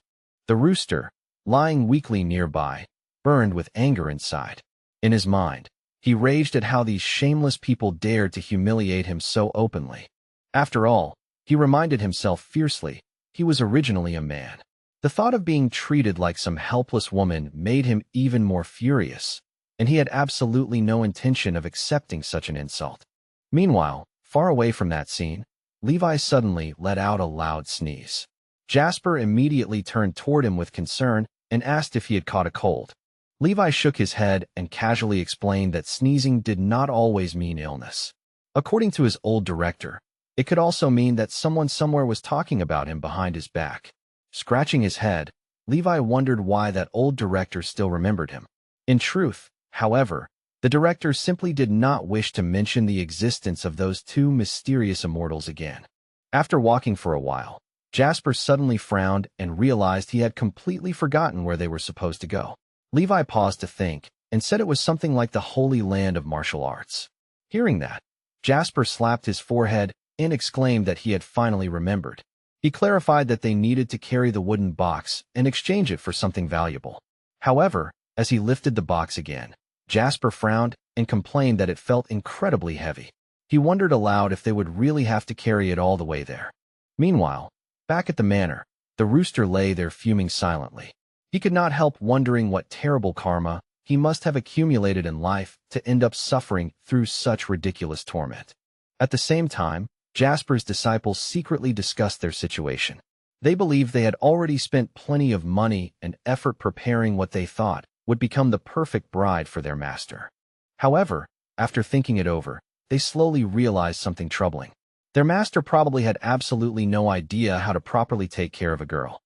The rooster, lying weakly nearby, burned with anger inside. In his mind, he raged at how these shameless people dared to humiliate him so openly. After all, he reminded himself fiercely, he was originally a man. The thought of being treated like some helpless woman made him even more furious, and he had absolutely no intention of accepting such an insult. Meanwhile, far away from that scene, Levi suddenly let out a loud sneeze. Jasper immediately turned toward him with concern and asked if he had caught a cold. Levi shook his head and casually explained that sneezing did not always mean illness. According to his old director, it could also mean that someone somewhere was talking about him behind his back. Scratching his head, Levi wondered why that old director still remembered him. In truth, however, the director simply did not wish to mention the existence of those 2 mysterious immortals again. After walking for a while, Jasper suddenly frowned and realized he had completely forgotten where they were supposed to go. Levi paused to think and said it was something like the Holy Land of Martial Arts. Hearing that, Jasper slapped his forehead and exclaimed that he had finally remembered. He clarified that they needed to carry the wooden box and exchange it for something valuable. However, as he lifted the box again, Jasper frowned and complained that it felt incredibly heavy. He wondered aloud if they would really have to carry it all the way there. Meanwhile, back at the manor, the rooster lay there fuming silently. He could not help wondering what terrible karma he must have accumulated in life to end up suffering through such ridiculous torment. At the same time, Jasper's disciples secretly discussed their situation. They believed they had already spent plenty of money and effort preparing what they thought would become the perfect bride for their master. However, after thinking it over, they slowly realized something troubling. Their master probably had absolutely no idea how to properly take care of a girl.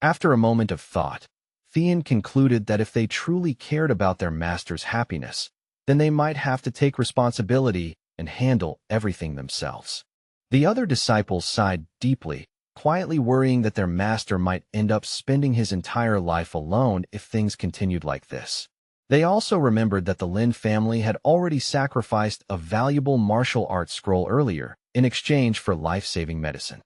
After a moment of thought, Theon concluded that if they truly cared about their master's happiness, then they might have to take responsibility and handle everything themselves. The other disciples sighed deeply, quietly worrying that their master might end up spending his entire life alone if things continued like this. They also remembered that the Lin family had already sacrificed a valuable martial arts scroll earlier in exchange for life-saving medicine.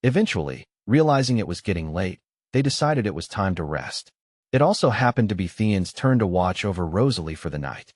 Eventually, realizing it was getting late, they decided it was time to rest. It also happened to be Theon's turn to watch over Rosalie for the night.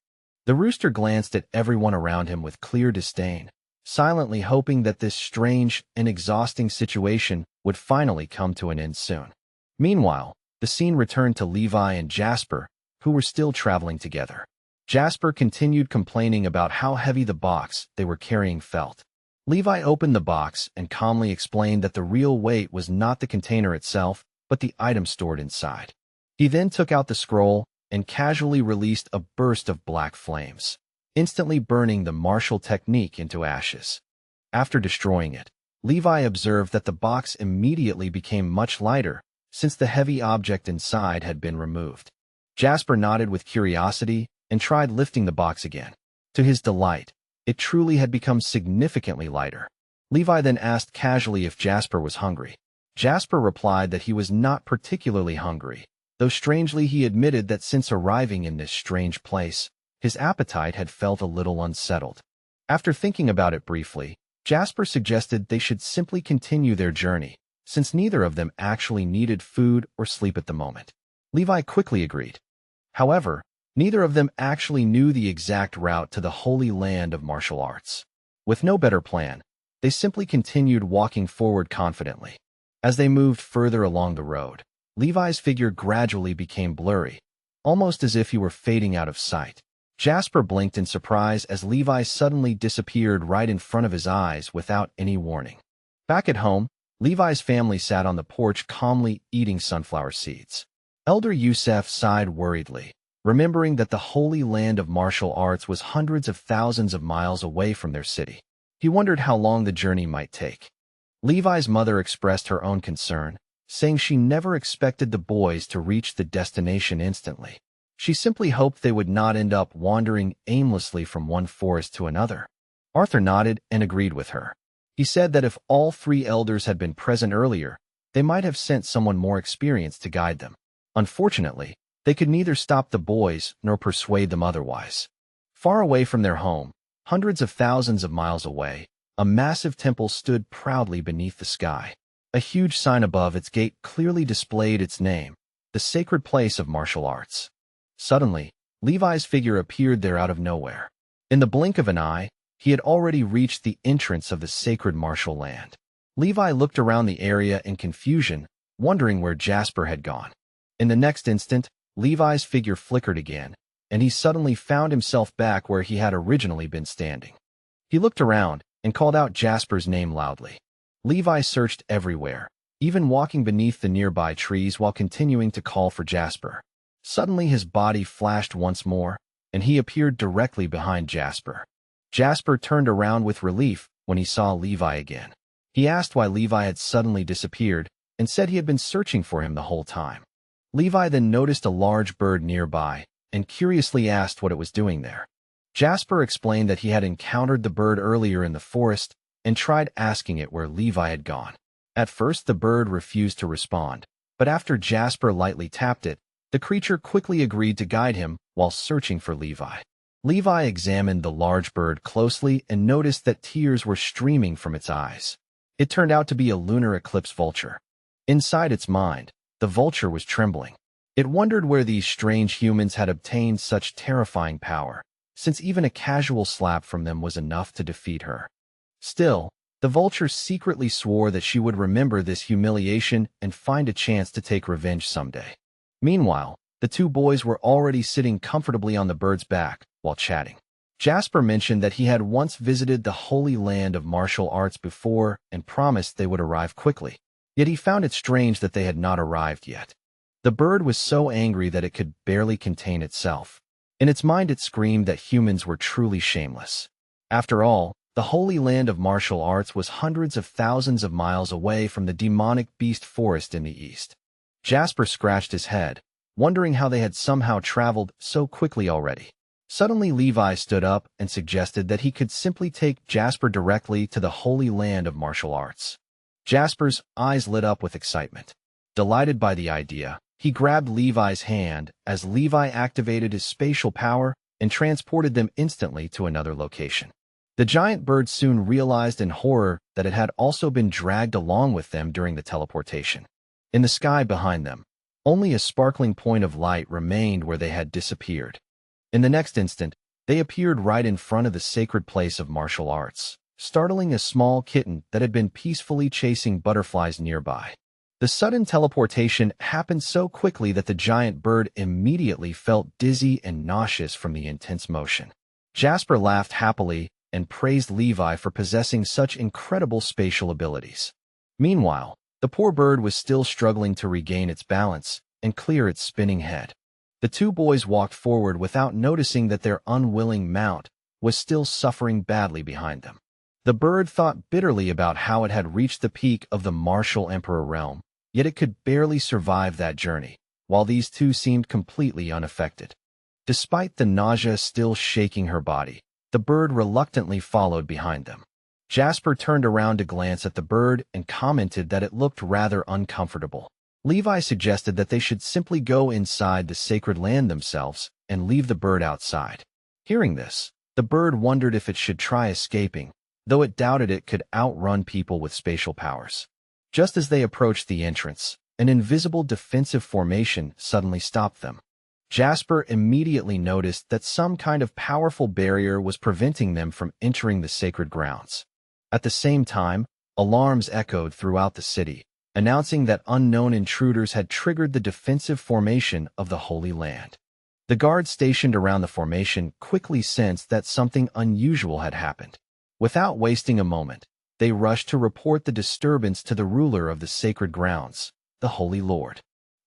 The rooster glanced at everyone around him with clear disdain, silently hoping that this strange and exhausting situation would finally come to an end soon. Meanwhile, the scene returned to Levi and Jasper, who were still traveling together. Jasper continued complaining about how heavy the box they were carrying felt. Levi opened the box and calmly explained that the real weight was not the container itself, but the item stored inside. He then took out the scroll and casually released a burst of black flames, instantly burning the martial technique into ashes. After destroying it, Levi observed that the box immediately became much lighter, since the heavy object inside had been removed. Jasper nodded with curiosity and tried lifting the box again. To his delight, it truly had become significantly lighter. Levi then asked casually if Jasper was hungry. Jasper replied that he was not particularly hungry, though strangely he admitted that since arriving in this strange place, his appetite had felt a little unsettled. After thinking about it briefly, Jasper suggested they should simply continue their journey, since neither of them actually needed food or sleep at the moment. Levi quickly agreed. However, neither of them actually knew the exact route to the holy land of martial arts. With no better plan, they simply continued walking forward confidently. As they moved further along the road, Levi's figure gradually became blurry, almost as if he were fading out of sight. Jasper blinked in surprise as Levi suddenly disappeared right in front of his eyes without any warning. Back at home, Levi's family sat on the porch calmly eating sunflower seeds. Elder Youssef sighed worriedly, remembering that the holy land of martial arts was hundreds of thousands of miles away from their city. He wondered how long the journey might take. Levi's mother expressed her own concern, saying she never expected the boys to reach the destination instantly. She simply hoped they would not end up wandering aimlessly from one forest to another. Arthur nodded and agreed with her. He said that if all three elders had been present earlier, they might have sent someone more experienced to guide them. Unfortunately, they could neither stop the boys nor persuade them otherwise. Far away from their home, hundreds of thousands of miles away, a massive temple stood proudly beneath the sky. A huge sign above its gate clearly displayed its name, the sacred place of martial arts. Suddenly, Levi's figure appeared there out of nowhere. In the blink of an eye, he had already reached the entrance of the sacred martial land. Levi looked around the area in confusion, wondering where Jasper had gone. In the next instant, Levi's figure flickered again, and he suddenly found himself back where he had originally been standing. He looked around and called out Jasper's name loudly. Levi searched everywhere, even walking beneath the nearby trees while continuing to call for Jasper. Suddenly his body flashed once more, and he appeared directly behind Jasper. Jasper turned around with relief when he saw Levi again. He asked why Levi had suddenly disappeared and said he had been searching for him the whole time. Levi then noticed a large bird nearby and curiously asked what it was doing there. Jasper explained that he had encountered the bird earlier in the forest and tried asking it where Levi had gone. At first, the bird refused to respond, but after Jasper lightly tapped it, the creature quickly agreed to guide him while searching for Levi. Levi examined the large bird closely and noticed that tears were streaming from its eyes. It turned out to be a lunar eclipse vulture. Inside its mind, the vulture was trembling. It wondered where these strange humans had obtained such terrifying power, since even a casual slap from them was enough to defeat her. Still, the vulture secretly swore that she would remember this humiliation and find a chance to take revenge someday. Meanwhile, the two boys were already sitting comfortably on the bird's back while chatting. Jasper mentioned that he had once visited the holy land of martial arts before and promised they would arrive quickly. Yet he found it strange that they had not arrived yet. The bird was so angry that it could barely contain itself. In its mind it screamed that humans were truly shameless. After all, the holy land of martial arts was hundreds of thousands of miles away from the demonic beast forest in the east. Jasper scratched his head, wondering how they had somehow traveled so quickly already. Suddenly Levi stood up and suggested that he could simply take Jasper directly to the holy land of martial arts. Jasper's eyes lit up with excitement. Delighted by the idea, he grabbed Levi's hand as Levi activated his spatial power and transported them instantly to another location. The giant bird soon realized in horror that it had also been dragged along with them during the teleportation. In the sky behind them, only a sparkling point of light remained where they had disappeared. In the next instant, they appeared right in front of the sacred place of martial arts, startling a small kitten that had been peacefully chasing butterflies nearby. The sudden teleportation happened so quickly that the giant bird immediately felt dizzy and nauseous from the intense motion. Jasper laughed happily and praised Levi for possessing such incredible spatial abilities. Meanwhile, the poor bird was still struggling to regain its balance and clear its spinning head. The two boys walked forward without noticing that their unwilling mount was still suffering badly behind them. The bird thought bitterly about how it had reached the peak of the martial emperor realm, yet it could barely survive that journey, while these two seemed completely unaffected. Despite the nausea still shaking her body, the bird reluctantly followed behind them. Jasper turned around to glance at the bird and commented that it looked rather uncomfortable. Levi suggested that they should simply go inside the sacred land themselves and leave the bird outside. Hearing this, the bird wondered if it should try escaping, though it doubted it could outrun people with spatial powers. Just as they approached the entrance, an invisible defensive formation suddenly stopped them. Jasper immediately noticed that some kind of powerful barrier was preventing them from entering the sacred grounds. At the same time, alarms echoed throughout the city, announcing that unknown intruders had triggered the defensive formation of the Holy Land. The guards stationed around the formation quickly sensed that something unusual had happened. Without wasting a moment, they rushed to report the disturbance to the ruler of the sacred grounds, the Holy Lord.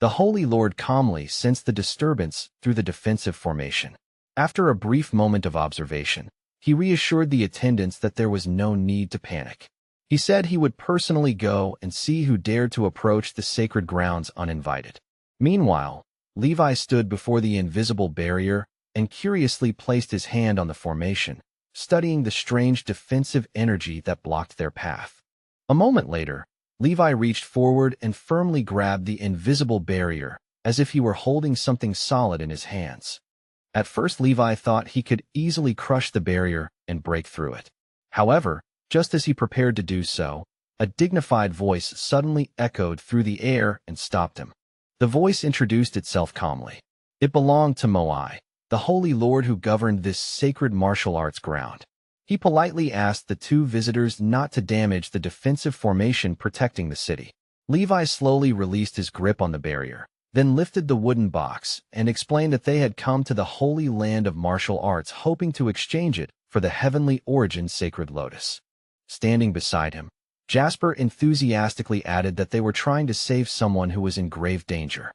The Holy Lord calmly sensed the disturbance through the defensive formation. After a brief moment of observation, he reassured the attendants that there was no need to panic. He said he would personally go and see who dared to approach the sacred grounds uninvited. Meanwhile, Levi stood before the invisible barrier and curiously placed his hand on the formation, studying the strange defensive energy that blocked their path. A moment later, Levi reached forward and firmly grabbed the invisible barrier, as if he were holding something solid in his hands. At first, Levi thought he could easily crush the barrier and break through it. However, just as he prepared to do so, a dignified voice suddenly echoed through the air and stopped him. The voice introduced itself calmly. It belonged to Moai, the Holy Lord who governed this sacred martial arts ground. He politely asked the two visitors not to damage the defensive formation protecting the city. Levi slowly released his grip on the barrier, then lifted the wooden box and explained that they had come to the holy land of martial arts hoping to exchange it for the heavenly origin sacred lotus. Standing beside him, Jasper enthusiastically added that they were trying to save someone who was in grave danger.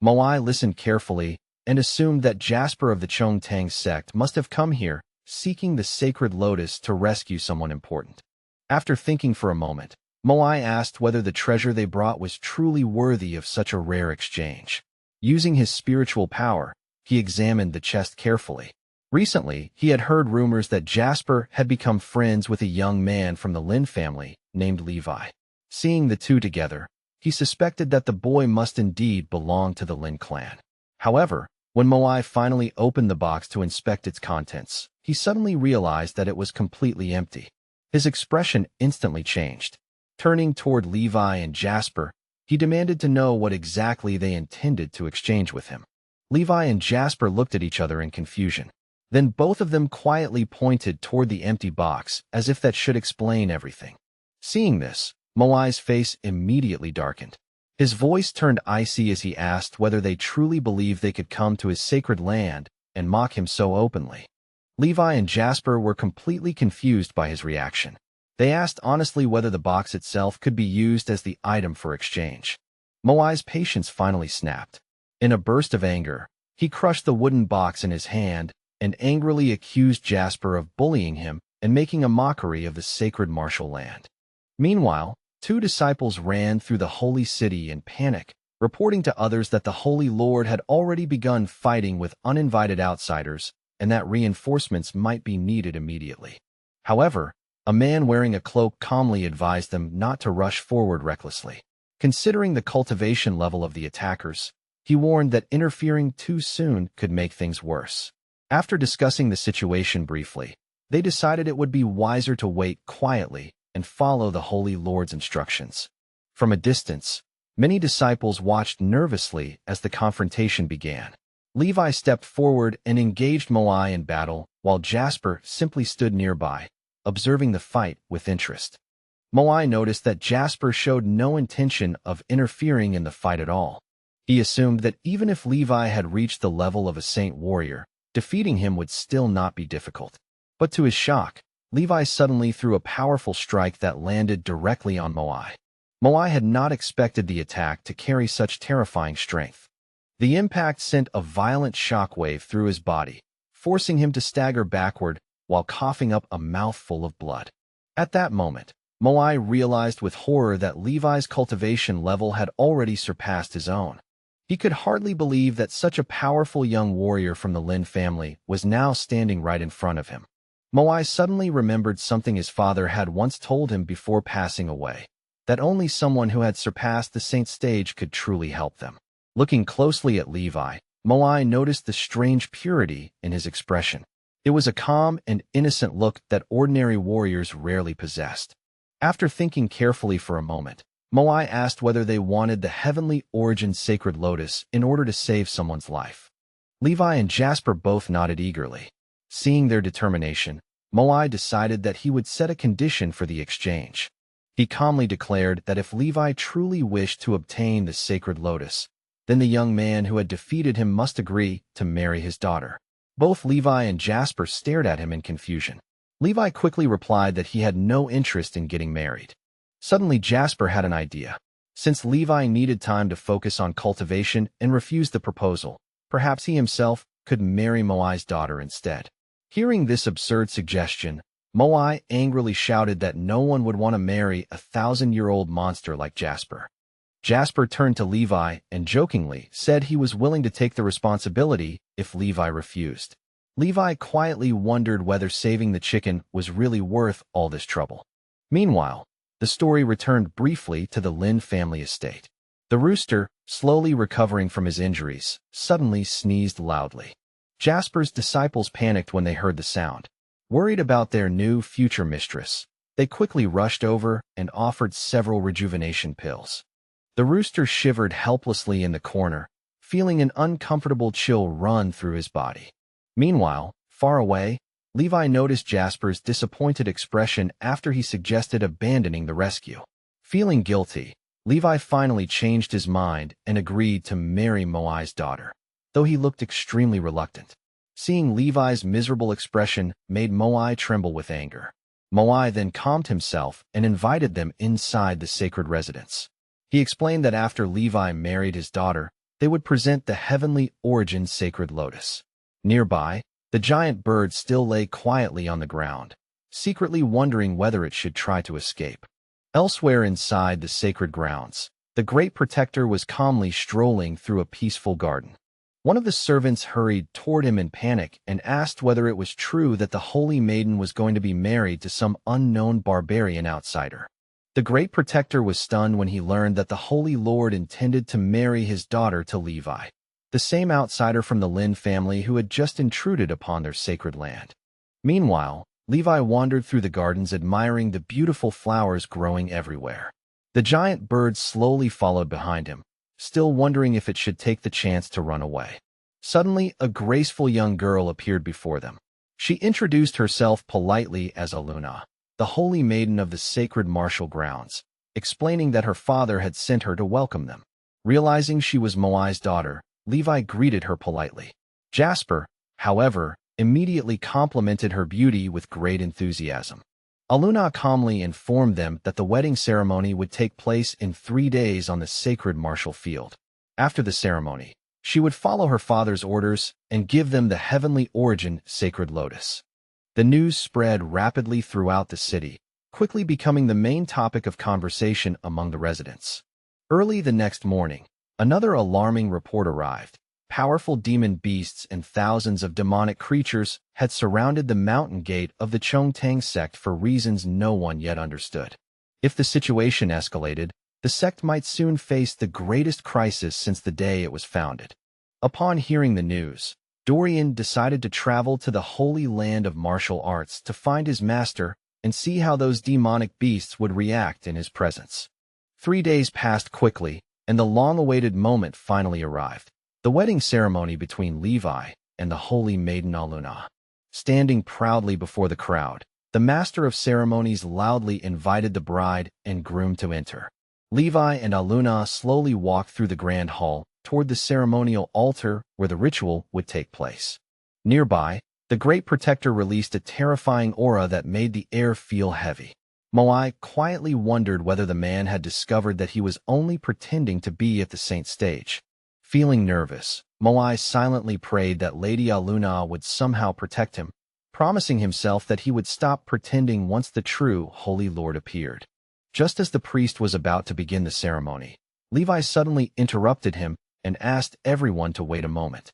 Moai listened carefully and assumed that Jasper of the Chongtang sect must have come here seeking the sacred lotus to rescue someone important. After thinking for a moment, Moai asked whether the treasure they brought was truly worthy of such a rare exchange. Using his spiritual power, he examined the chest carefully. Recently, he had heard rumors that Jasper had become friends with a young man from the Lin family named Levi. Seeing the two together, he suspected that the boy must indeed belong to the Lin clan. However, when Moai finally opened the box to inspect its contents, he suddenly realized that it was completely empty. His expression instantly changed. Turning toward Levi and Jasper, He demanded to know what exactly they intended to exchange with him. Levi and Jasper looked at each other in confusion. Then both of them quietly pointed toward the empty box, as if that should explain everything. Seeing this, Moai's face immediately darkened. His voice turned icy as he asked whether they truly believed they could come to his sacred land and mock him so openly. Levi and Jasper were completely confused by his reaction. They asked honestly whether the box itself could be used as the item for exchange. Moai's patience finally snapped. In a burst of anger, he crushed the wooden box in his hand and angrily accused Jasper of bullying him and making a mockery of the sacred martial land. Meanwhile, 2 disciples ran through the holy city in panic, reporting to others that the Holy Lord had already begun fighting with uninvited outsiders and that reinforcements might be needed immediately. However, a man wearing a cloak calmly advised them not to rush forward recklessly. Considering the cultivation level of the attackers, he warned that interfering too soon could make things worse. After discussing the situation briefly, they decided it would be wiser to wait quietly and follow the Holy Lord's instructions. From a distance, many disciples watched nervously as the confrontation began. Levi stepped forward and engaged Moai in battle, while Jasper simply stood nearby, observing the fight with interest. Moai noticed that Jasper showed no intention of interfering in the fight at all. He assumed that even if Levi had reached the level of a saint warrior, defeating him would still not be difficult. But to his shock, Levi suddenly threw a powerful strike that landed directly on Moai. Moai had not expected the attack to carry such terrifying strength. The impact sent a violent shockwave through his body, forcing him to stagger backward while coughing up a mouthful of blood. At that moment, Moai realized with horror that Levi's cultivation level had already surpassed his own. He could hardly believe that such a powerful young warrior from the Lin family was now standing right in front of him. Moai suddenly remembered something his father had once told him before passing away, that only someone who had surpassed the saint stage could truly help them. Looking closely at Levi, Moai noticed the strange purity in his expression. It was a calm and innocent look that ordinary warriors rarely possessed. After thinking carefully for a moment, Moai asked whether they wanted the heavenly origin sacred lotus in order to save someone's life. Levi and Jasper both nodded eagerly. Seeing their determination, Moai decided that he would set a condition for the exchange. He calmly declared that if Levi truly wished to obtain the sacred lotus, then the young man who had defeated him must agree to marry his daughter. Both Levi and Jasper stared at him in confusion. Levi quickly replied that he had no interest in getting married. Suddenly, Jasper had an idea. Since Levi needed time to focus on cultivation and refused the proposal, perhaps he himself could marry Moai's daughter instead. Hearing this absurd suggestion, Moai angrily shouted that no one would want to marry a 1,000-year-old monster like Jasper. Jasper turned to Levi and jokingly said he was willing to take the responsibility if Levi refused. Levi quietly wondered whether saving the chicken was really worth all this trouble. Meanwhile, the story returned briefly to the Lin family estate. The rooster, slowly recovering from his injuries, suddenly sneezed loudly. Jasper's disciples panicked when they heard the sound. Worried about their new future mistress, they quickly rushed over and offered several rejuvenation pills. The rooster shivered helplessly in the corner, feeling an uncomfortable chill run through his body. Meanwhile, far away, Levi noticed Jasper's disappointed expression after he suggested abandoning the rescue. Feeling guilty, Levi finally changed his mind and agreed to marry Moai's daughter, though he looked extremely reluctant. Seeing Levi's miserable expression made Moai tremble with anger. Moai then calmed himself and invited them inside the sacred residence. He explained that after Levi married his daughter, they would present the heavenly origin sacred lotus. Nearby, the giant bird still lay quietly on the ground, secretly wondering whether it should try to escape. Elsewhere inside the sacred grounds, the great protector was calmly strolling through a peaceful garden. One of the servants hurried toward him in panic and asked whether it was true that the holy maiden was going to be married to some unknown barbarian outsider. The great protector was stunned when he learned that the Holy Lord intended to marry his daughter to Levi, the same outsider from the Lin family who had just intruded upon their sacred land. Meanwhile, Levi wandered through the gardens admiring the beautiful flowers growing everywhere. The giant bird slowly followed behind him, still wondering if it should take the chance to run away. Suddenly, a graceful young girl appeared before them. She introduced herself politely as Aluna, the holy maiden of the sacred martial grounds, explaining that her father had sent her to welcome them. Realizing she was Moai's daughter, Levi greeted her politely. Jasper, however, immediately complimented her beauty with great enthusiasm. Aluna calmly informed them that the wedding ceremony would take place in 3 days on the sacred martial field. After the ceremony, she would follow her father's orders and give them the heavenly origin sacred lotus. The news spread rapidly throughout the city, quickly becoming the main topic of conversation among the residents. Early the next morning, another alarming report arrived. Powerful demon beasts and thousands of demonic creatures had surrounded the mountain gate of the Chongtang sect for reasons no one yet understood. If the situation escalated, the sect might soon face the greatest crisis since the day it was founded. Upon hearing the news, Dorian decided to travel to the holy land of martial arts to find his master and see how those demonic beasts would react in his presence. 3 days passed quickly, and the long-awaited moment finally arrived. The wedding ceremony between Levi and the holy maiden Aluna. Standing proudly before the crowd, the master of ceremonies loudly invited the bride and groom to enter. Levi and Aluna slowly walked through the grand hall toward the ceremonial altar where the ritual would take place. Nearby, the Great Protector released a terrifying aura that made the air feel heavy. Moai quietly wondered whether the man had discovered that he was only pretending to be at the saint stage. Feeling nervous, Moai silently prayed that Lady Aluna would somehow protect him, promising himself that he would stop pretending once the true Holy Lord appeared. Just as the priest was about to begin the ceremony, Levi suddenly interrupted him and asked everyone to wait a moment.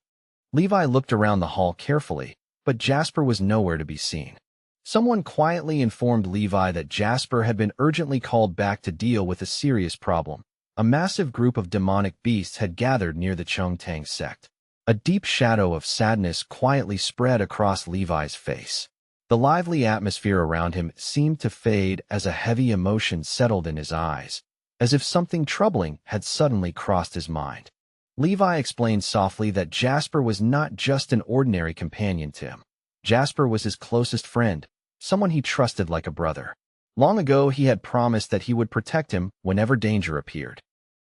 Levi looked around the hall carefully, but Jasper was nowhere to be seen. Someone quietly informed Levi that Jasper had been urgently called back to deal with a serious problem. A massive group of demonic beasts had gathered near the Chongtang sect. A deep shadow of sadness quietly spread across Levi's face. The lively atmosphere around him seemed to fade as a heavy emotion settled in his eyes, as if something troubling had suddenly crossed his mind. Levi explained softly that Jasper was not just an ordinary companion to him. Jasper was his closest friend, someone he trusted like a brother. Long ago, he had promised that he would protect him whenever danger appeared.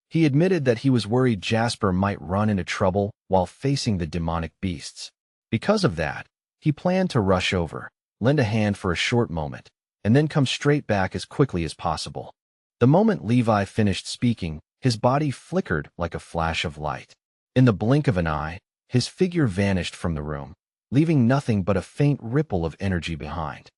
He admitted that he was worried Jasper might run into trouble while facing the demonic beasts. Because of that, he planned to rush over, lend a hand for a short moment, and then come straight back as quickly as possible. The moment Levi finished speaking, his body flickered like a flash of light. In the blink of an eye, his figure vanished from the room, leaving nothing but a faint ripple of energy behind.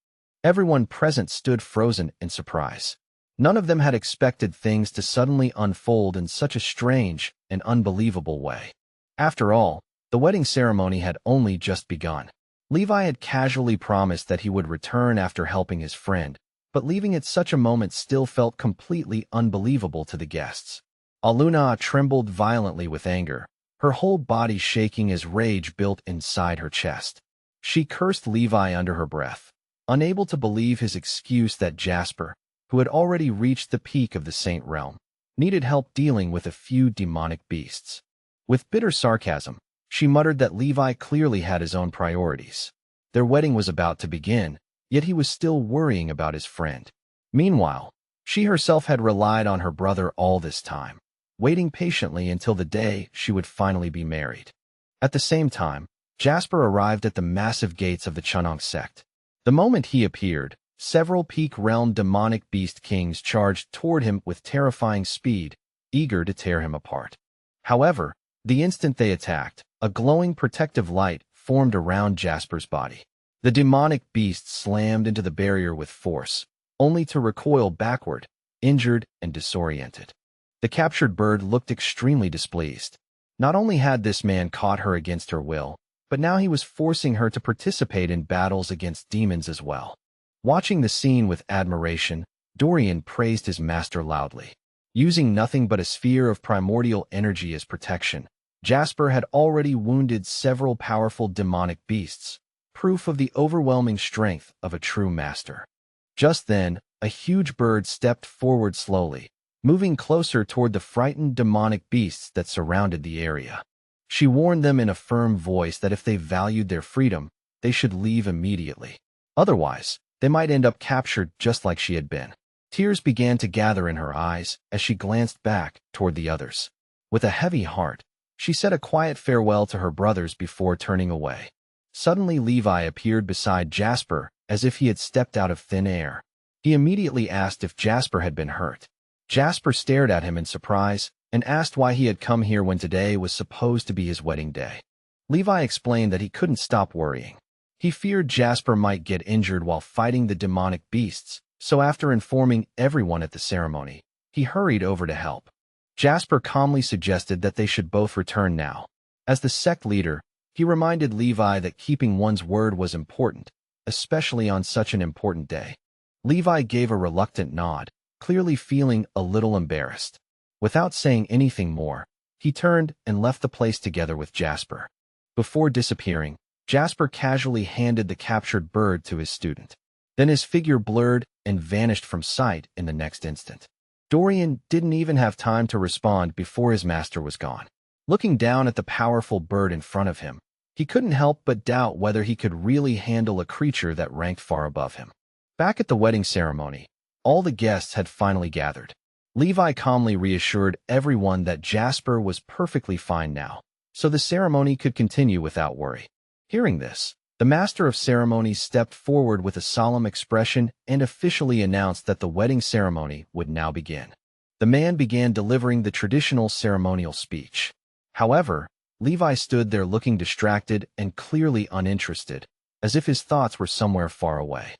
Everyone present stood frozen in surprise. None of them had expected things to suddenly unfold in such a strange and unbelievable way. After all, the wedding ceremony had only just begun. Levi had casually promised that he would return after helping his friend, but leaving at such a moment still felt completely unbelievable to the guests. Aluna trembled violently with anger, her whole body shaking as rage built inside her chest. She cursed Levi under her breath, unable to believe his excuse that Jasper, who had already reached the peak of the saint realm, needed help dealing with a few demonic beasts. With bitter sarcasm, she muttered that Levi clearly had his own priorities. Their wedding was about to begin, yet he was still worrying about his friend. Meanwhile, she herself had relied on her brother all this time, waiting patiently until the day she would finally be married. At the same time, Jasper arrived at the massive gates of the Chunong sect. The moment he appeared, several peak realm demonic beast kings charged toward him with terrifying speed, eager to tear him apart. However, the instant they attacked, a glowing protective light formed around Jasper's body. The demonic beast slammed into the barrier with force, only to recoil backward, injured and disoriented. The captured bird looked extremely displeased. Not only had this man caught her against her will, but now he was forcing her to participate in battles against demons as well. Watching the scene with admiration, Dorian praised his master loudly. Using nothing but a sphere of primordial energy as protection, Jasper had already wounded several powerful demonic beasts, proof of the overwhelming strength of a true master. Just then, a huge bird stepped forward slowly, moving closer toward the frightened demonic beasts that surrounded the area. She warned them in a firm voice that if they valued their freedom, they should leave immediately. Otherwise, they might end up captured just like she had been. Tears began to gather in her eyes as she glanced back toward the others. With a heavy heart, she said a quiet farewell to her brothers before turning away. Suddenly Levi appeared beside Jasper as if he had stepped out of thin air. He immediately asked if Jasper had been hurt. Jasper stared at him in surprise and asked why he had come here when today was supposed to be his wedding day. Levi explained that he couldn't stop worrying. He feared Jasper might get injured while fighting the demonic beasts, so after informing everyone at the ceremony, he hurried over to help. Jasper calmly suggested that they should both return now. As the sect leader, he reminded Levi that keeping one's word was important, especially on such an important day. Levi gave a reluctant nod, clearly feeling a little embarrassed. Without saying anything more, he turned and left the place together with Jasper. Before disappearing, Jasper casually handed the captured bird to his student. Then his figure blurred and vanished from sight in the next instant. Dorian didn't even have time to respond before his master was gone. Looking down at the powerful bird in front of him, he couldn't help but doubt whether he could really handle a creature that ranked far above him. Back at the wedding ceremony, all the guests had finally gathered. Levi calmly reassured everyone that Jasper was perfectly fine now, so the ceremony could continue without worry. Hearing this, the master of ceremonies stepped forward with a solemn expression and officially announced that the wedding ceremony would now begin. The man began delivering the traditional ceremonial speech. However, Levi stood there looking distracted and clearly uninterested, as if his thoughts were somewhere far away.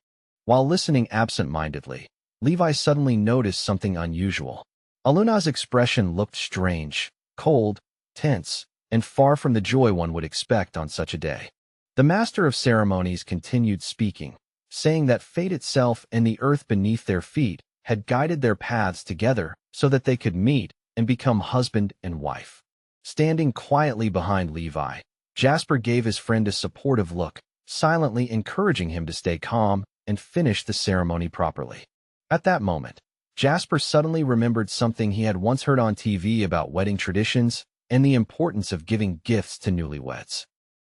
While listening absent-mindedly, Levi suddenly noticed something unusual. Aluna's expression looked strange, cold, tense, and far from the joy one would expect on such a day. The master of ceremonies continued speaking, saying that fate itself and the earth beneath their feet had guided their paths together so that they could meet and become husband and wife. Standing quietly behind Levi, Jasper gave his friend a supportive look, silently encouraging him to stay calm and finish the ceremony properly. At that moment, Jasper suddenly remembered something he had once heard on TV about wedding traditions and the importance of giving gifts to newlyweds.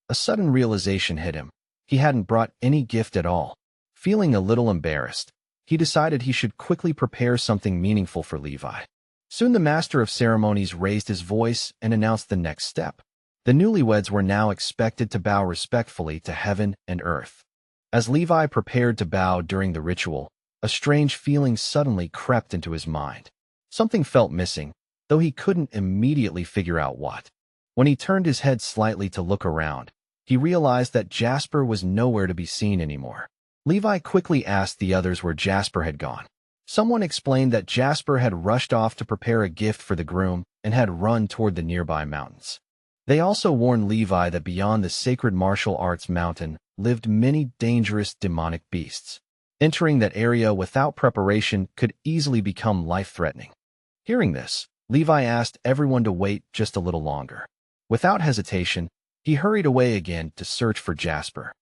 A sudden realization hit him. He hadn't brought any gift at all. Feeling a little embarrassed, he decided he should quickly prepare something meaningful for Levi. Soon the master of ceremonies raised his voice and announced the next step. The newlyweds were now expected to bow respectfully to heaven and earth. As Levi prepared to bow during the ritual, a strange feeling suddenly crept into his mind. Something felt missing, though he couldn't immediately figure out what. When he turned his head slightly to look around, he realized that Jasper was nowhere to be seen anymore. Levi quickly asked the others where Jasper had gone. Someone explained that Jasper had rushed off to prepare a gift for the groom and had run toward the nearby mountains. They also warned Levi that beyond the sacred martial arts mountain lived many dangerous demonic beasts. Entering that area without preparation could easily become life-threatening. Hearing this, Levi asked everyone to wait just a little longer. Without hesitation, he hurried away again to search for Jasper.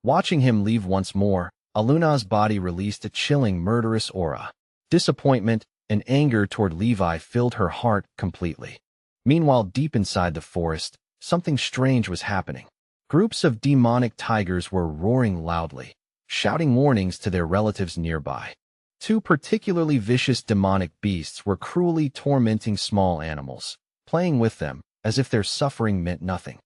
Watching him leave once more, Aluna's body released a chilling, murderous aura. Disappointment and anger toward Levi filled her heart completely. Meanwhile, deep inside the forest, something strange was happening. Groups of demonic tigers were roaring loudly, shouting warnings to their relatives nearby. Two particularly vicious demonic beasts were cruelly tormenting small animals, playing with them as if their suffering meant nothing.